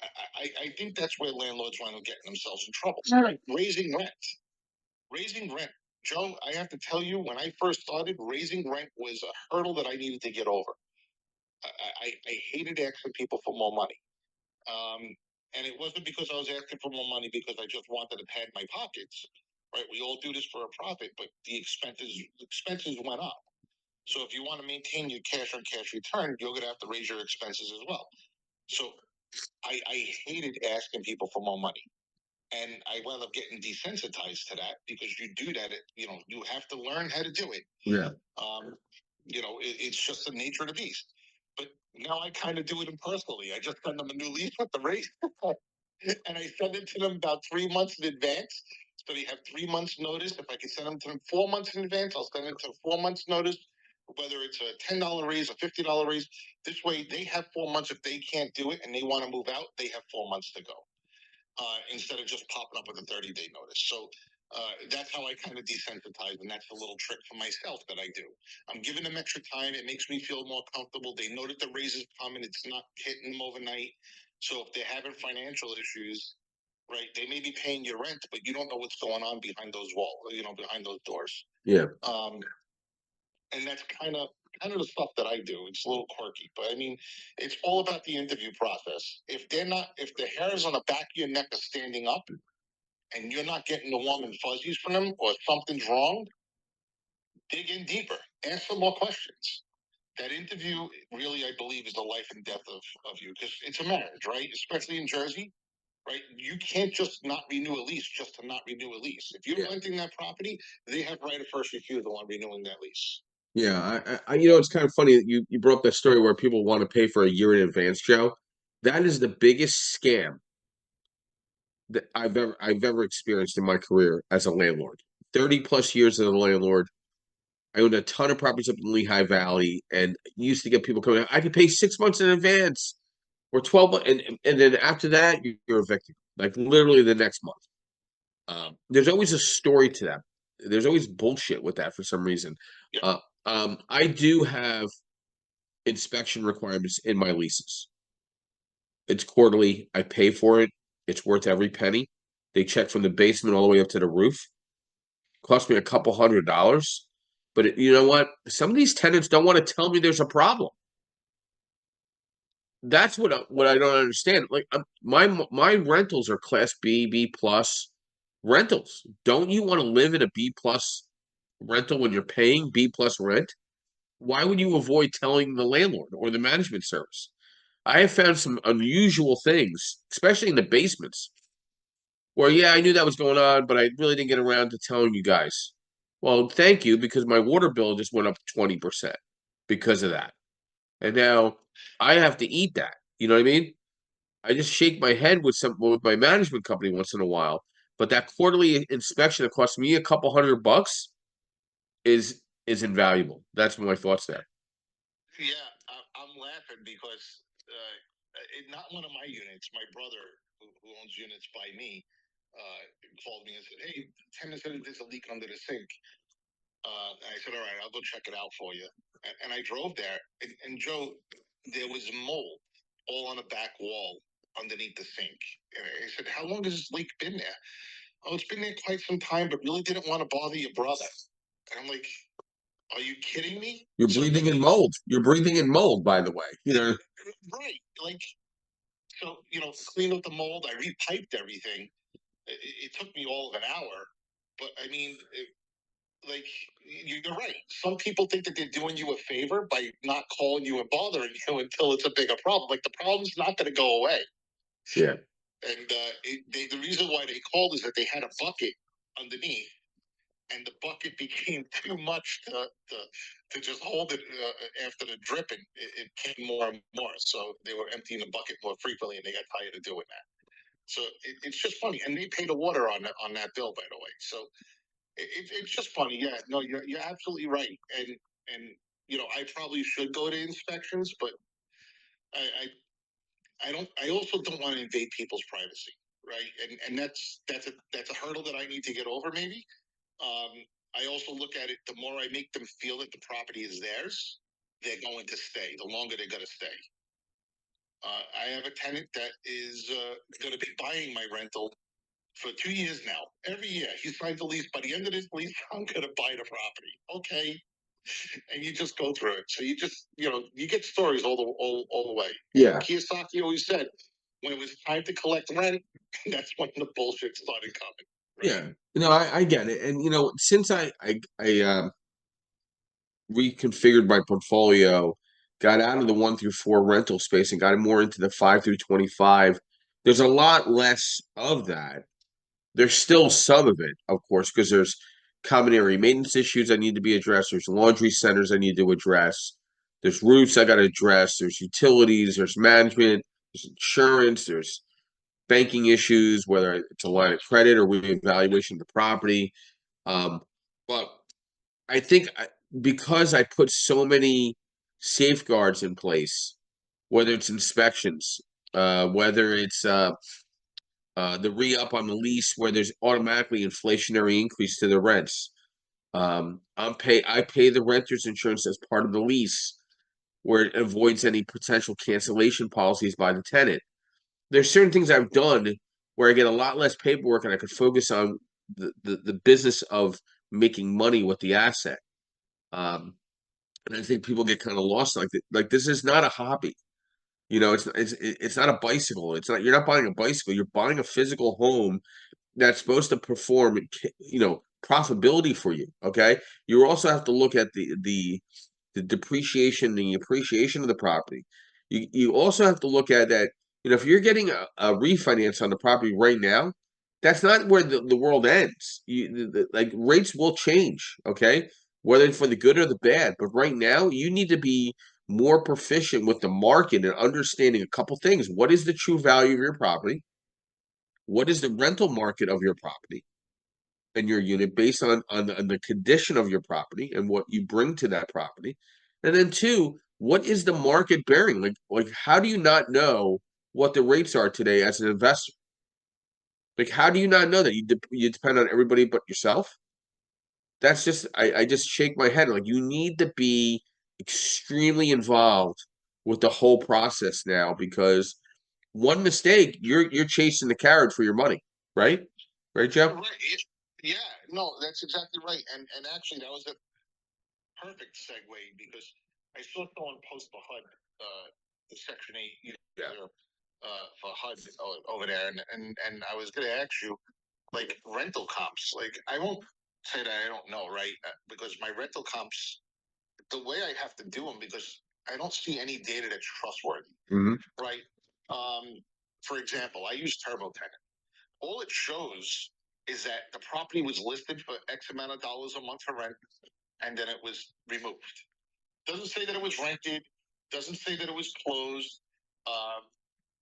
I think that's where landlords wind up getting themselves in trouble. Right. Raising rent. Joe, I have to tell you, when I first started, raising rent was a hurdle that I needed to get over. I hated asking people for more money. And it wasn't because I was asking for more money because I just wanted to pad my pockets. Right? We all do this for a profit, but the expenses went up. So if you want to maintain your cash on cash return, you're gonna have to raise your expenses as well. So I hated asking people for more money. And I wound up getting desensitized to that because you do that, you know, you have to learn how to do it. Yeah. Um, you know, it's just the nature of the beast. But now I kind of do it impersonally. I just send them a new lease with the rate, and I send it to them about 3 months in advance. So they have 3 months notice. If I can send them to them 4 months in advance, I'll send it to them 4 months notice. Whether it's a $10 raise, a $50 raise, this way they have 4 months. If they can't do it and they want to move out, they have 4 months to go, instead of just popping up with a 30-day notice. So that's how I kind of desensitize, and that's a little trick for myself that I do. I'm giving them extra time. It makes me feel more comfortable. They know that the raise is coming. It's not hitting them overnight. So if they're having financial issues, right, they may be paying your rent, but you don't know what's going on behind those walls, you know, behind those doors. Yeah. And that's kind of the stuff that I do. It's a little quirky, but I mean, it's all about the interview process. If the hairs on the back of your neck are standing up, and you're not getting the warm and fuzzies from them, or something's wrong, dig in deeper, ask some more questions. That interview really, I believe, is the life and death of you, because it's a marriage, right? Especially in Jersey, right? You can't just not renew a lease just to not renew a lease. If you're renting that property, they have right of first refusal on renewing that lease. Yeah, you know, it's kind of funny that you brought up that story where people want to pay for a year in advance, Joe. That is the biggest scam that I've ever experienced in my career as a landlord. 30 plus years as a landlord. I owned a ton of properties up in Lehigh Valley, and used to get people coming out. I could pay 6 months in advance or 12 months, and then after that, you're evicted, like literally the next month. There's always a story to that. There's always bullshit with that for some reason. Yeah. I do have inspection requirements in my leases. It's quarterly. I pay for it. It's worth every penny. They check from the basement all the way up to the roof. Cost me a couple $100. But you know what? Some of these tenants don't want to tell me there's a problem. that's what I don't understand. Like my rentals are class B, B plus rentals. Don't you want to live in a B plus rental when you're paying B plus rent? Why would you avoid telling the landlord or the management service? I have found some unusual things, especially in the basements, where yeah, I knew that was going on, but I really didn't get around to telling you guys. Well, thank you, because my water bill just went up 20% because of that. And now I have to eat that. You know what I mean? I just shake my head with my management company once in a while, but that quarterly inspection that cost me a couple $100 is invaluable. That's my thoughts there. Yeah, I'm laughing because not one of my units. My brother, who owns units by me, called me and said, "Hey, tenant said there's a leak under the sink." And I said, "All right, I'll go check it out for you." And I drove there, and Joe, there was mold all on the back wall underneath the sink. And I said, "How long has this leak been there?" "Oh, it's been there quite some time, but really didn't want to bother your brother." And I'm like, "Are you kidding me?" You're So breathing in mold. You're breathing in mold, by the way. You know, right, like, so cleaned up the mold. I repiped everything. It took me all of an hour, but I mean, like, you're right. Some people think that they're doing you a favor by not calling you and bothering you until it's a bigger problem. Like, the problem's not going to go away. yeah. And the reason why they called is that they had a bucket underneath, and the bucket became too much to just hold it after the dripping. It came more and more, so they were emptying the bucket more frequently, and they got tired of doing that. So it's just funny, and they pay the water on that bill, by the way. So it's just funny. Yeah, no, you're absolutely right, and I probably should go to inspections, but I I don't. I also don't want to invade people's privacy, right? And that's a hurdle that I need to get over, maybe. I also look at it. The more I make them feel that the property is theirs, they're going to stay. The longer they're going to stay. I have a tenant that is going to be buying my rental for 2 years now. Every year he signs a lease. By the end of this lease, I'm going to buy the property. Okay, and you just go through it. So you just, you get stories all the way. Yeah. Kiyosaki always said, when it was time to collect rent, that's when the bullshit started coming. Right? Yeah. I get it. And since I reconfigured my portfolio, got out of the 1 through 4 rental space and got more into the 5 through 25, there's a lot less of that. There's still some of it, of course, because there's common area maintenance issues that need to be addressed. There's laundry centers I need to address. There's roofs I got to address. There's utilities. There's management. There's insurance. There's banking issues, whether it's a line of credit or reevaluation of the property. But I think because I put so many safeguards in place, whether it's inspections, whether it's the re-up on the lease where there's automatically inflationary increase to the rents. I pay the renter's insurance as part of the lease where it avoids any potential cancellation policies by the tenant. There's certain things I've done where I get a lot less paperwork and I could focus on the business of making money with the asset. And I think people get kind of lost like this is not a hobby. It's not a bicycle. You're not buying a bicycle. You're buying a physical home that's supposed to perform, profitability for you. Okay. You also have to look at the depreciation, the appreciation of the property. You also have to look at that. If you're getting a refinance on the property right now, that's not where the world ends. Like rates will change. Okay. Whether for the good or the bad. But right now, you need to be more proficient with the market and understanding a couple things. What is the true value of your property? What is the rental market of your property and your unit based on the condition of your property and what you bring to that property? And then 2, what is the market bearing? Like how do you not know what the rates are today as an investor? Like how do you not know that you depend on everybody but yourself? That's just I just shake my head. Like you need to be extremely involved with the whole process now, because one mistake, you're chasing the carrot for your money, right? Right, Joe? Right. Yeah. No, that's exactly right. And actually, that was a perfect segue because I saw someone post a HUD the Section 8 Yeah. user, for HUD over there, and I was gonna ask you, like, rental comps, like, I won't say that I don't know, right? Because my rental comps, the way I have to do them, because I don't see any data that's trustworthy, Mhm. right? For example, I use TurboTenant. All it shows is that the property was listed for X amount of dollars a month for rent, and then it was removed. Doesn't say that it was rented. Doesn't say that it was closed. Um,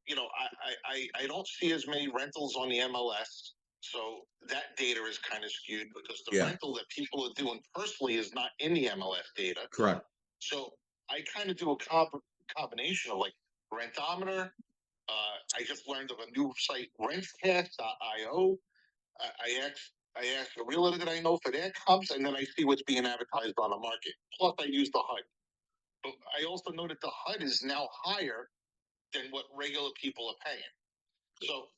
I don't see as many rentals on the MLS, so that data is kind of skewed because the Yeah. rental that people are doing personally is not in the MLS data. Correct. So I kind of do a combination of like Rentometer. I just learned of a new site, rentcast.io. I asked a realtor that I know for their comps, and then I see what's being advertised on the market. Plus, I use the HUD. But I also know that the HUD is now higher than what regular people are paying. So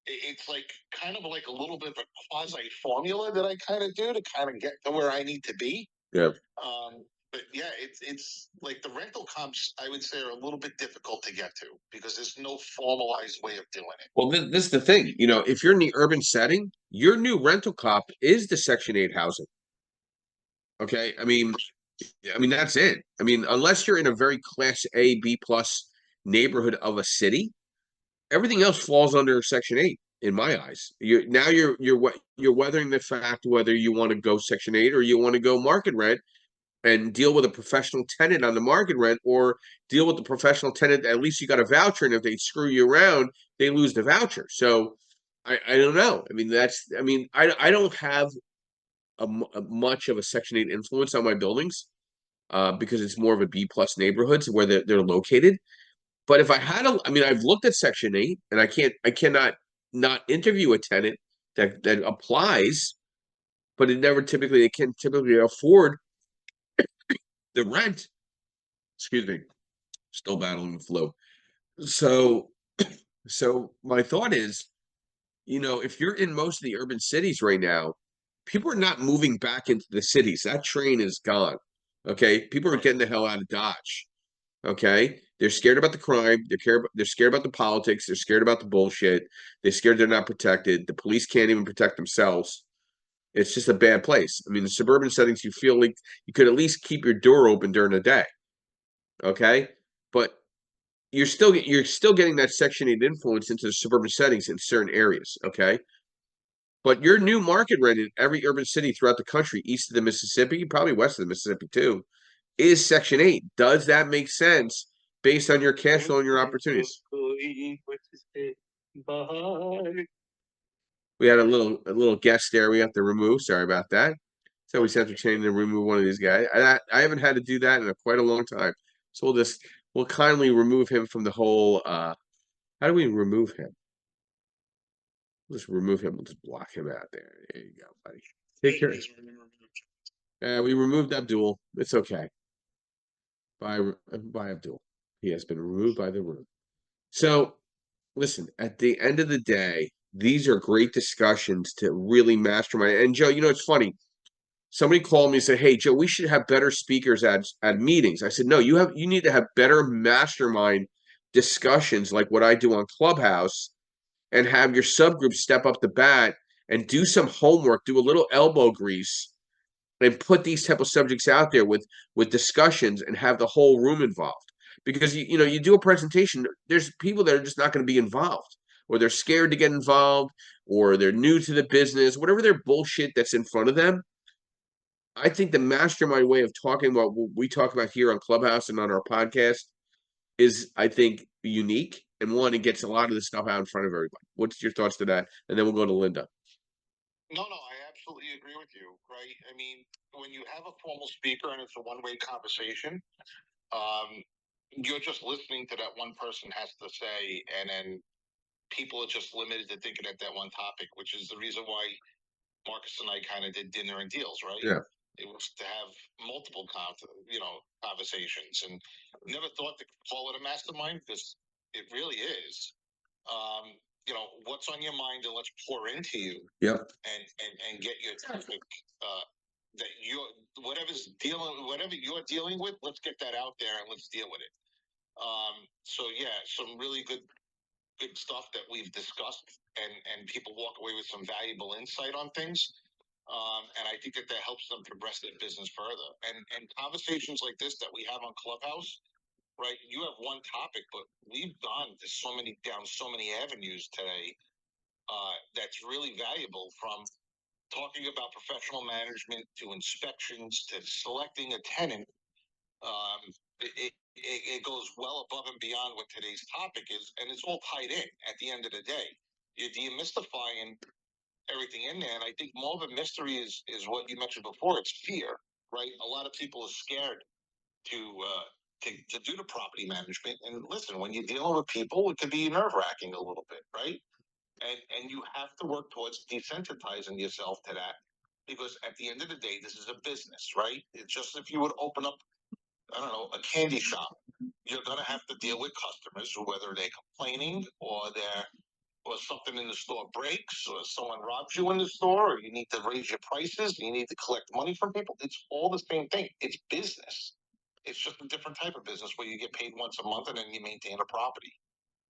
it's like kind of like a little bit of a quasi formula that I kind of do to kind of get to where I need to be. Yeah. But yeah, it's like the rental comps, I would say, are a little bit difficult to get to because there's no formalized way of doing it. Well, this is the thing. If you're in the urban setting, your new rental cop is the Section 8 housing. Okay. I mean that's it. I mean, unless you're in a very Class A, B plus neighborhood of a city, everything else falls under Section 8 in my eyes. You're weathering the fact whether you want to go Section 8 or you want to go market rent and deal with a professional tenant on the market rent, or deal with the professional tenant. At least you got a voucher, and if they screw you around, they lose the voucher. So I don't know. I don't have a much of a Section 8 influence on my buildings, because it's more of a B plus neighborhoods where they're located. But if I had I've looked at Section 8, and I cannot not interview a tenant that applies, but they can typically afford the rent. Excuse me, still battling the flu. So, my thought is, if you're in most of the urban cities right now, people are not moving back into the cities. That train is gone. Okay, people are getting the hell out of Dodge. Okay, they're scared about the crime. They're scared about the politics. They're scared about the bullshit. They're scared they're not protected. The police can't even protect themselves. It's just a bad place. I mean, the suburban settings, you feel like you could at least keep your door open during the day. Okay, but you're still getting that Section 8 influence into the suburban settings in certain areas. Okay, but your new market rate in every urban city throughout the country, east of the Mississippi, probably west of the Mississippi too, is Section 8. Does that make sense based on your cash flow and your opportunities? We had a little guest there we have to remove. Sorry about that. So we have to change and remove one of these guys. I haven't had to do that in quite a long time. So we'll kindly remove him from the whole. How do we remove him? We'll just remove him. We'll just block him out there. There you go, buddy. Take care. We removed Abdul. It's okay. By Abdul. He has been removed by the room. So listen, at the end of the day, these are great discussions to really mastermind. And Joe, it's funny. Somebody called me and said, "Hey, Joe, we should have better speakers at meetings." I said, "No, you need to have better mastermind discussions like what I do on Clubhouse, and have your subgroup step up the bat and do some homework, do a little elbow grease, and put these type of subjects out there with discussions and have the whole room involved." Because you do a presentation, there's people that are just not going to be involved, or they're scared to get involved, or they're new to the business, whatever their bullshit that's in front of them. I think the mastermind way of talking about what we talk about here on Clubhouse and on our podcast is, I think, unique, and one, it gets a lot of the stuff out in front of everybody. What's your thoughts to that? And then we'll go to Linda. No, I absolutely agree with you. Right? I mean, when you have a formal speaker and it's a one-way conversation, you're just listening to that one person has to say, and then people are just limited to thinking at that one topic, which is the reason why Marcus and I kind of did dinner and deals, right? Yeah. It was to have multiple conversations, and never thought to call it a mastermind because it really is. What's on your mind, and let's pour into you. Yep. And get your topic, that whatever you're dealing with, let's get that out there and let's deal with it. So yeah, some really good stuff that we've discussed, and people walk away with some valuable insight on things. And I think that helps them progress their business further. And conversations like this that we have on Clubhouse, right? You have one topic, but we've gone to down so many avenues today. That's really valuable, from talking about professional management to inspections to selecting a tenant. It goes well above and beyond what today's topic is, and it's all tied in at the end of the day. You're demystifying everything in there, and I think more of a mystery is what you mentioned before. It's fear, right? A lot of people are scared to do the property management. And listen, when you're dealing with people, it can be nerve-wracking a little bit, right? And you have to work towards desensitizing yourself to that, because at the end of the day, this is a business, right? It's just, if you would open up, I don't know, a candy shop, you're going to have to deal with customers who, whether they're complaining or something in the store breaks, or someone robs you in the store, or you need to raise your prices, you need to collect money from people. It's all the same thing. It's business. It's just a different type of business where you get paid once a month and then you maintain a property.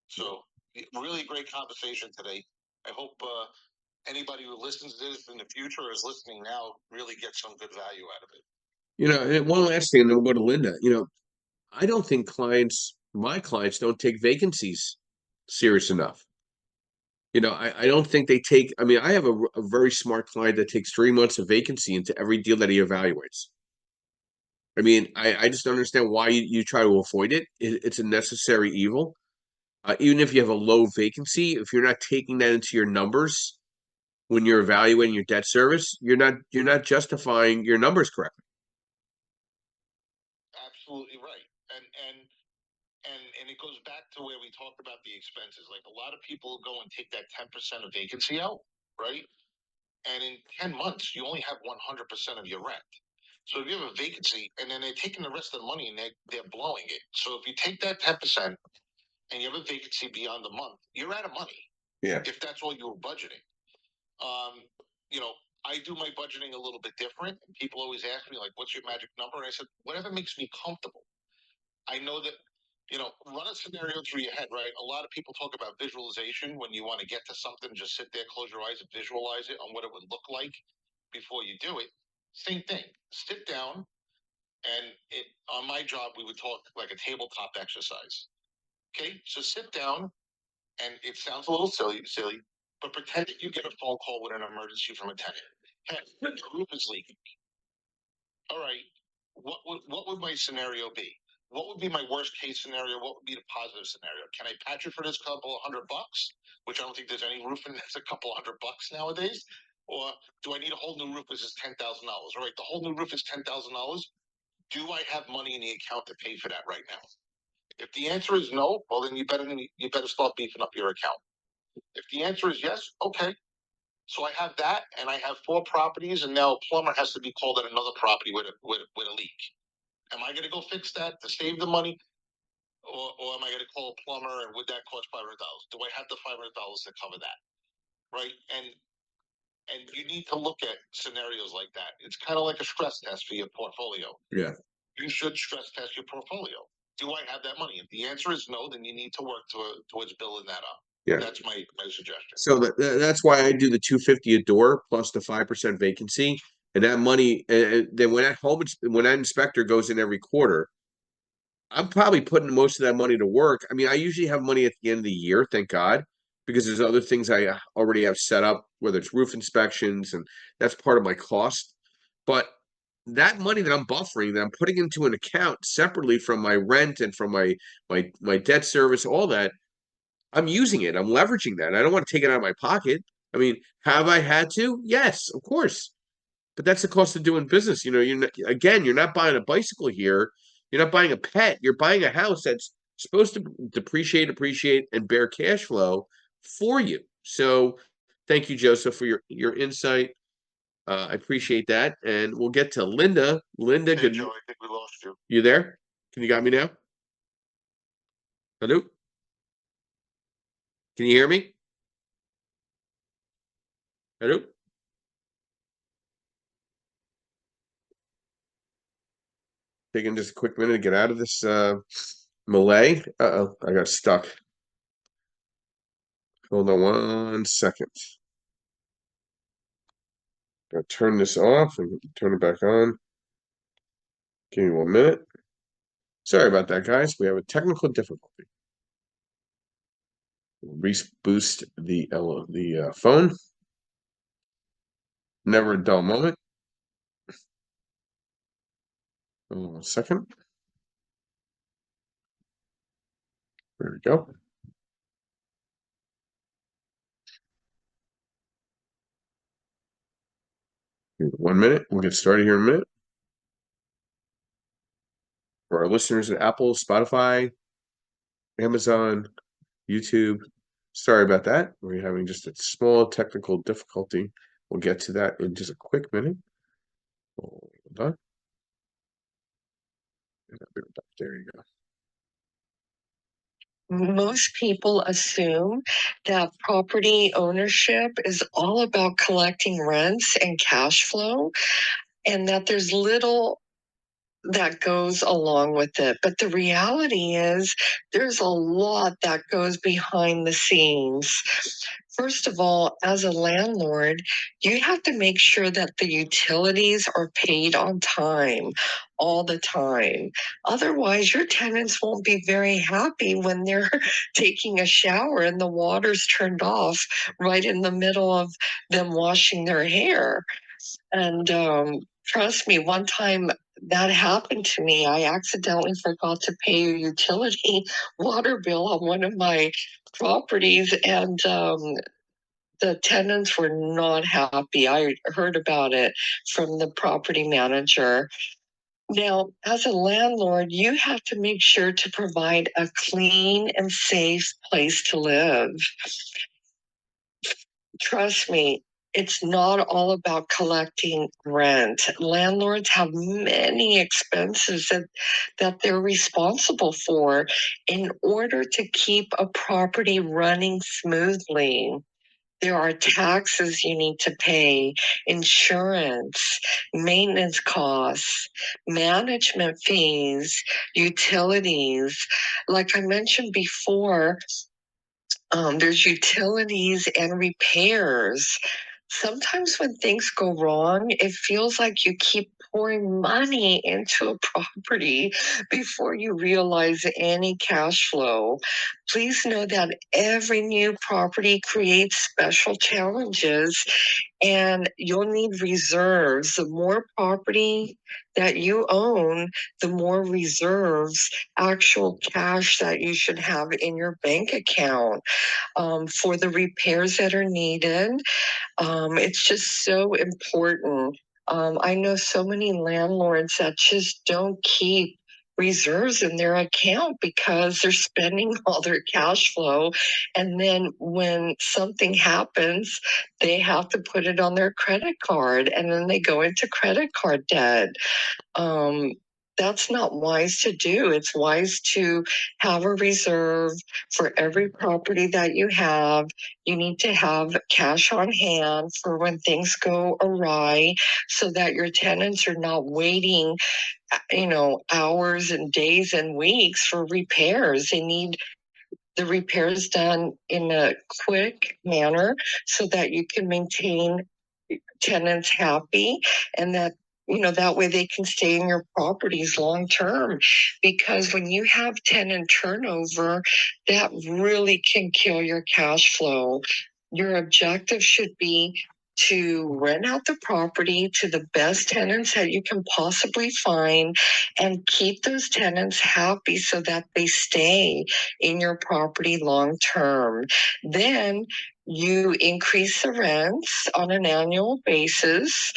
So, really great conversation today. I hope anybody who listens to this in the future or is listening now really gets some good value out of it. And one last thing, and then we'll go to Linda. I don't think my clients don't take vacancies serious enough. I don't think they take, I mean, I have a very smart client that takes 3 months of vacancy into every deal that he evaluates. I mean, I just don't understand why you try to avoid it. It's a necessary evil. Even if you have a low vacancy, if you're not taking that into your numbers when you're evaluating your debt service, you're not justifying your numbers correctly. Absolutely right. And it goes back to where we talked about the expenses. Like, a lot of people go and take that 10% of vacancy out, right? And in 10 months, you only have 100% of your rent. So if you have a vacancy, and then they're taking the rest of the money and they're blowing it. So if you take that 10% and you have a vacancy beyond the month, you're out of money. Yeah. If that's all you were budgeting. Um, you know, I do my budgeting a little bit different. People always ask me, like, what's your magic number? And I said, whatever makes me comfortable. I know that, run a scenario through your head, right? A lot of people talk about visualization. When you want to get to something, just sit there, close your eyes, and visualize it on what it would look like before you do it. Same thing. Sit down, and on my job, we would talk like a tabletop exercise. Okay, so sit down, and it sounds a little silly, but pretend that you get a phone call with an emergency from a tenant. Hey, the roof is leaking. All right, what would my scenario be? What would be my worst case scenario? What would be the positive scenario? Can I patch it for this couple of $100, which I don't think there's any roofing that's a couple of $100 nowadays? Or do I need a whole new roof? This is $10,000. All right, the whole new roof is $10,000. Do I have money in the account to pay for that right now? If the answer is no, well, then you better start beefing up your account. If the answer is yes, okay. So I have that, and I have 4 properties, and now a plumber has to be called at another property with a leak. Am I going to go fix that to save the money, or am I going to call a plumber, and would that cost $500? Do I have the $500 to cover that? Right, and you need to look at scenarios like that. It's kind of like a stress test for your portfolio. Yeah. You should stress test your portfolio. Do I have that money? If the answer is no, then you need to work towards building that up. Yeah. That's my suggestion. So that's why I do the $250 a door plus the 5% vacancy, and that money. And then when that inspector goes in every quarter, I'm probably putting most of that money to work. I mean, I usually have money at the end of the year, thank God, because there's other things I already have set up, whether it's roof inspections, and that's part of my cost. But that money that I'm buffering, that I'm putting into an account separately from my rent and from my debt service, all that, I'm using it. I'm leveraging that. I don't want to take it out of my pocket. I mean, have I had to? Yes, of course. But that's the cost of doing business. You're not buying a bicycle here. You're not buying a pet. You're buying a house that's supposed to depreciate, appreciate, and bear cash flow for you. So thank you, Joseph, for your insight. I appreciate that. And we'll get to Linda. Linda, Hey, good. Joe, I think we lost you. You there? Can you got me now? Hello? Can you hear me? Hello? Taking just a quick minute to get out of this Malay. Uh-oh, I got stuck. Hold on 1 second. Gotta turn this off and turn it back on. Give me 1 minute. Sorry about that, guys. We have a technical difficulty. Reboost the phone. Never a dull moment. Hold on 1 second. There we go. Give me 1 minute. We'll get started here in a minute. For our listeners at Apple, Spotify, Amazon, YouTube, sorry about that. We're having just a small technical difficulty. We'll get to that in just a quick minute. Hold on. There you go. Most people assume that property ownership is all about collecting rents and cash flow, and that there's little that goes along with it. But the reality is, there's a lot that goes behind the scenes. First of all, as a landlord, you have to make sure that the utilities are paid on time, all the time. Otherwise, your tenants won't be very happy when they're taking a shower and the water's turned off right in the middle of them washing their hair. And trust me, one time that happened to me. I accidentally forgot to pay a utility water bill on one of my properties, and the tenants were not happy. I heard about it from the property manager. Now, as a landlord, you have to make sure to provide a clean and safe place to live. Trust me, it's not all about collecting rent. Landlords have many expenses that they're responsible for in order to keep a property running smoothly. There are taxes you need to pay, insurance, maintenance costs, management fees, utilities. Like I mentioned before, there's utilities and repairs. Sometimes when things go wrong, it feels like you keep pouring money into a property before you realize any cash flow. Please know that every new property creates special challenges, and you'll need reserves. The more property that you own, the more reserves, actual cash that you should have in your bank account for the repairs that are needed. It's just so important. I know so many landlords that just don't keep reserves in their account because they're spending all their cash flow. And then when something happens, they have to put it on their credit card, and then they go into credit card debt. That's not wise to do. It's wise to have a reserve for every property that you have. You need to have cash on hand for when things go awry so that your tenants are not waiting, hours and days and weeks for repairs. They need the repairs done in a quick manner so that you can maintain tenants happy, and that way they can stay in your properties long term. Because when you have tenant turnover, that really can kill your cash flow. Your objective should be to rent out the property to the best tenants that you can possibly find and keep those tenants happy so that they stay in your property long term. Then you increase the rents on an annual basis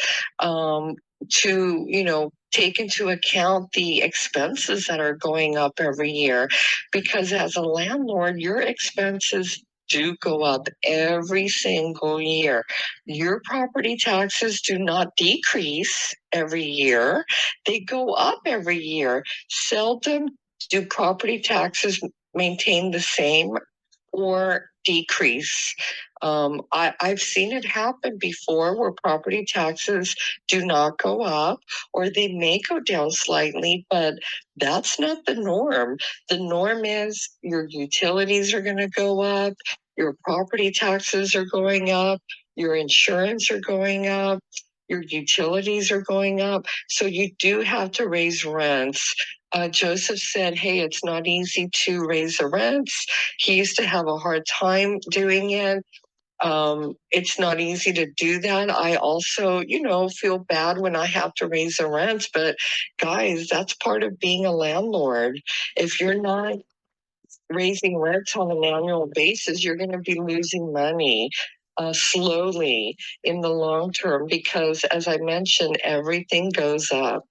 to take into account the expenses that are going up every year, because as a landlord, your expenses do go up every single year. Your property taxes do not decrease every year, they go up every year. Seldom do property taxes maintain the same or decrease. I've seen it happen before where property taxes do not go up, or they may go down slightly, but that's not the norm. The norm is your utilities are going to go up, your property taxes are going up, your insurance are going up, your utilities are going up. So you do have to raise rents. Joseph said, hey, it's not easy to raise the rents. He used to have a hard time doing it. It's not easy to do that. I also, feel bad when I have to raise the rents, but guys, that's part of being a landlord. If you're not raising rents on an annual basis, you're going to be losing money slowly in the long term because, as I mentioned, everything goes up.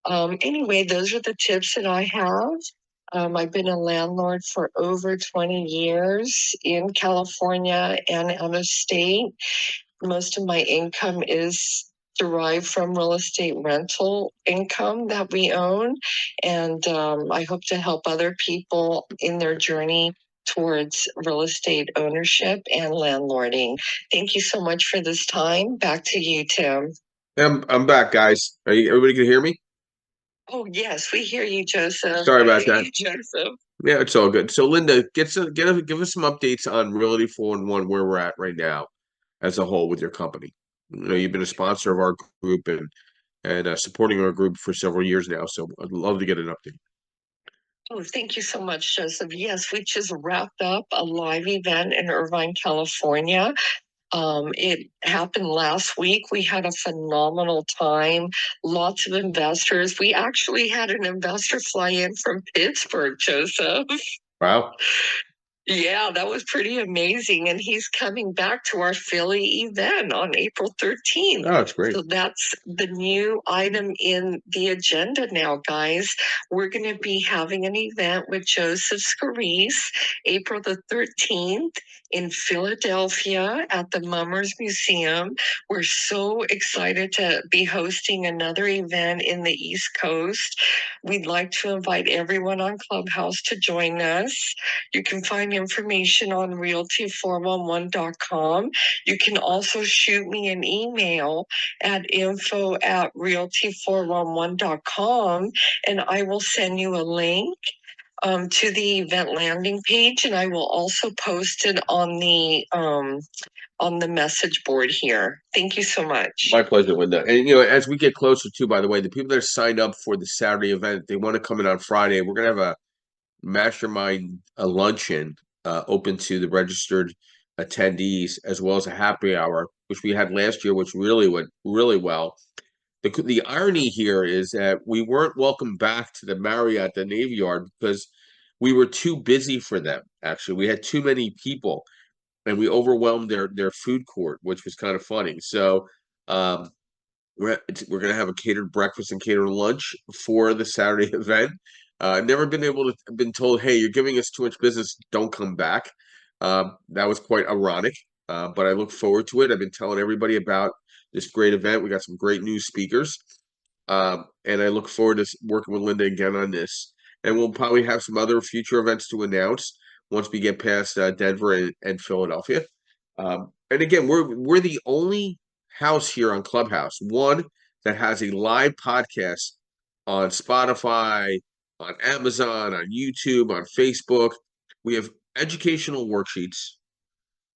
Anyway, those are the tips that I have. I've been a landlord for over 20 years in California and out of state. Most of my income is derived from real estate rental income that we own. And I hope to help other people in their journey towards real estate ownership and landlording. Thank you so much for this time. Back to you, Tim. I'm back, guys. Everybody can hear me? Oh, yes, we hear you, Joseph. Sorry about that. Joseph. Yeah, it's all good. So, Linda, give us some updates on Realty 411, where we're at right now as a whole with your company. You've been a sponsor of our group and supporting our group for several years now. So, I'd love to get an update. Oh, thank you so much, Joseph. Yes, we just wrapped up a live event in Irvine, California. It happened last week. We had a phenomenal time. Lots of investors. We actually had an investor fly in from Pittsburgh, Joseph. Wow. Yeah, that was pretty amazing. And he's coming back to our Philly event on April 13th. Oh, that's great. So that's the new item in the agenda now, guys. We're going to be having an event with Joseph Scarice, April the 13th in Philadelphia at the Mummers Museum. We're so excited to be hosting another event in the East Coast. We'd like to invite everyone on Clubhouse to join us. You can find information on realty411.com. You can also shoot me an email at info@realty411.com, and I will send you a link to the event landing page, and I will also post it on the message board here. Thank you so much. My pleasure, Linda. And as we get closer to, by the way, the people that are signed up for the Saturday event, they want to come in on Friday. We're gonna have a mastermind, a luncheon open to the registered attendees, as well as a happy hour, which we had last year, which really went really well. The irony here is that we weren't welcomed back to the Marriott, the Navy Yard, because we were too busy for them. Actually, we had too many people, and we overwhelmed their food court, which was kind of funny. So um, we're gonna have a catered breakfast and catered lunch for the Saturday event. I've never been told, hey, you're giving us too much business, don't come back. That was quite ironic, but I look forward to it. I've been telling everybody about this great event. We got some great new speakers, and I look forward to working with Linda again on this. And we'll probably have some other future events to announce once we get past Denver and Philadelphia. And again, we're the only house here on Clubhouse, one that has a live podcast on Spotify, on Amazon, on YouTube, on Facebook. We have educational worksheets.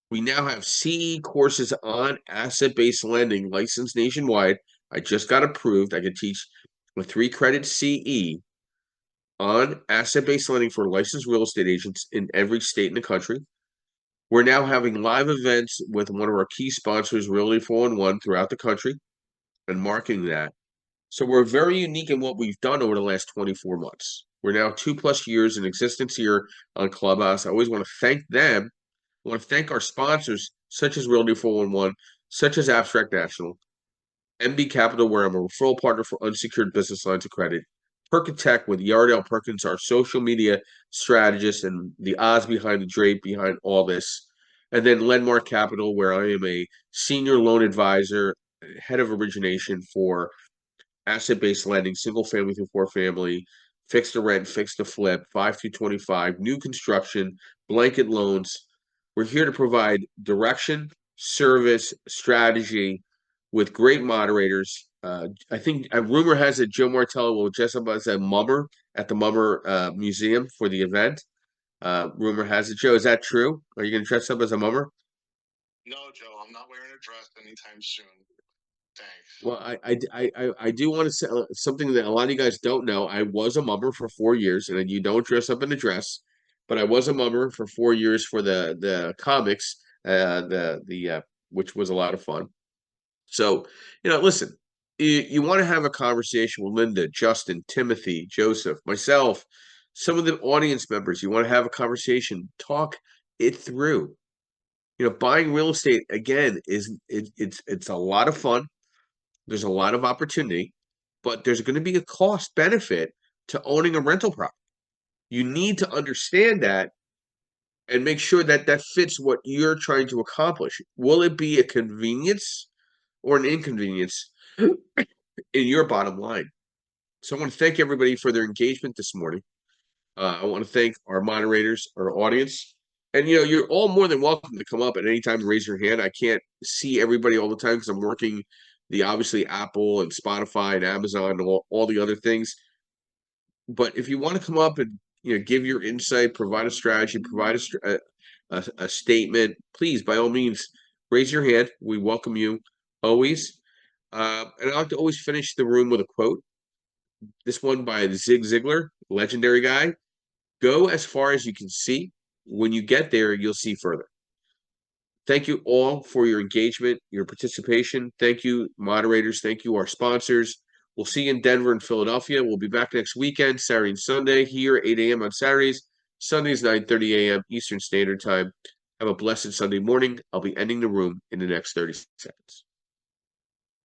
We now have CE courses on asset-based lending licensed nationwide. I just got approved. I can teach a 3-credit CE on asset-based lending for licensed real estate agents in every state in the country. We're now having live events with one of our key sponsors, Realty 411, throughout the country and marketing that. So we're very unique in what we've done over the last 24 months. We're now 2+ years in existence here on Clubhouse. I always want to thank them. I want to thank our sponsors, such as Realty 411, such as Abstract National, MB Capital, where I'm a referral partner for unsecured business lines of credit, Perkatech with Yardell Perkins, our social media strategist, and the Oz behind the drape behind all this. And then Lenmark Capital, where I am a senior loan advisor, head of origination for asset-based lending, single family through 4-family, fixed to rent, fixed to flip, 5 through 25, new construction, blanket loans, We're here to provide direction, service, strategy with great moderators. I think a rumor has it Joe Martello will dress up as a mummer at the Mummer Museum for the event. Rumor has it, Joe. Is that true? Are you going to dress up as a mummer? No, Joe, I'm not wearing a dress anytime soon. Thanks. Well, I do want to say something that a lot of you guys don't know. I was a mummer for 4 years, and you don't dress up in a dress, but I was a mummer for 4 years for the comics, which was a lot of fun. So, listen, you want to have a conversation with Linda, Justin, Timothy, Joseph, myself, some of the audience members. You want to have a conversation, talk it through. Buying real estate again it's a lot of fun. There's a lot of opportunity, but there's going to be a cost benefit to owning a rental property. You need to understand that and make sure that that fits what you're trying to accomplish. Will it be a convenience or an inconvenience in your bottom line? So I want to thank everybody for their engagement this morning. I want to thank our moderators, our audience. And you're all more than welcome to come up at any time and raise your hand. I can't see everybody all the time because I'm working the obviously Apple and Spotify and Amazon and all the other things. But if you want to come up and give your insight, provide a strategy, provide a statement, please by all means raise your hand. We welcome you always. And I like to always finish the room with a quote. This one by Zig Ziglar, legendary guy. Go as far as you can see. When you get there, you'll see further. Thank you all for your engagement, your participation. Thank you, moderators. Thank you, our sponsors. We'll see you in Denver and Philadelphia. We'll be back next weekend, Saturday and Sunday, here 8 a.m. on Saturdays, Sundays 9:30 a.m. Eastern Standard Time. Have a blessed Sunday morning. I'll be ending the room in the next 30 seconds.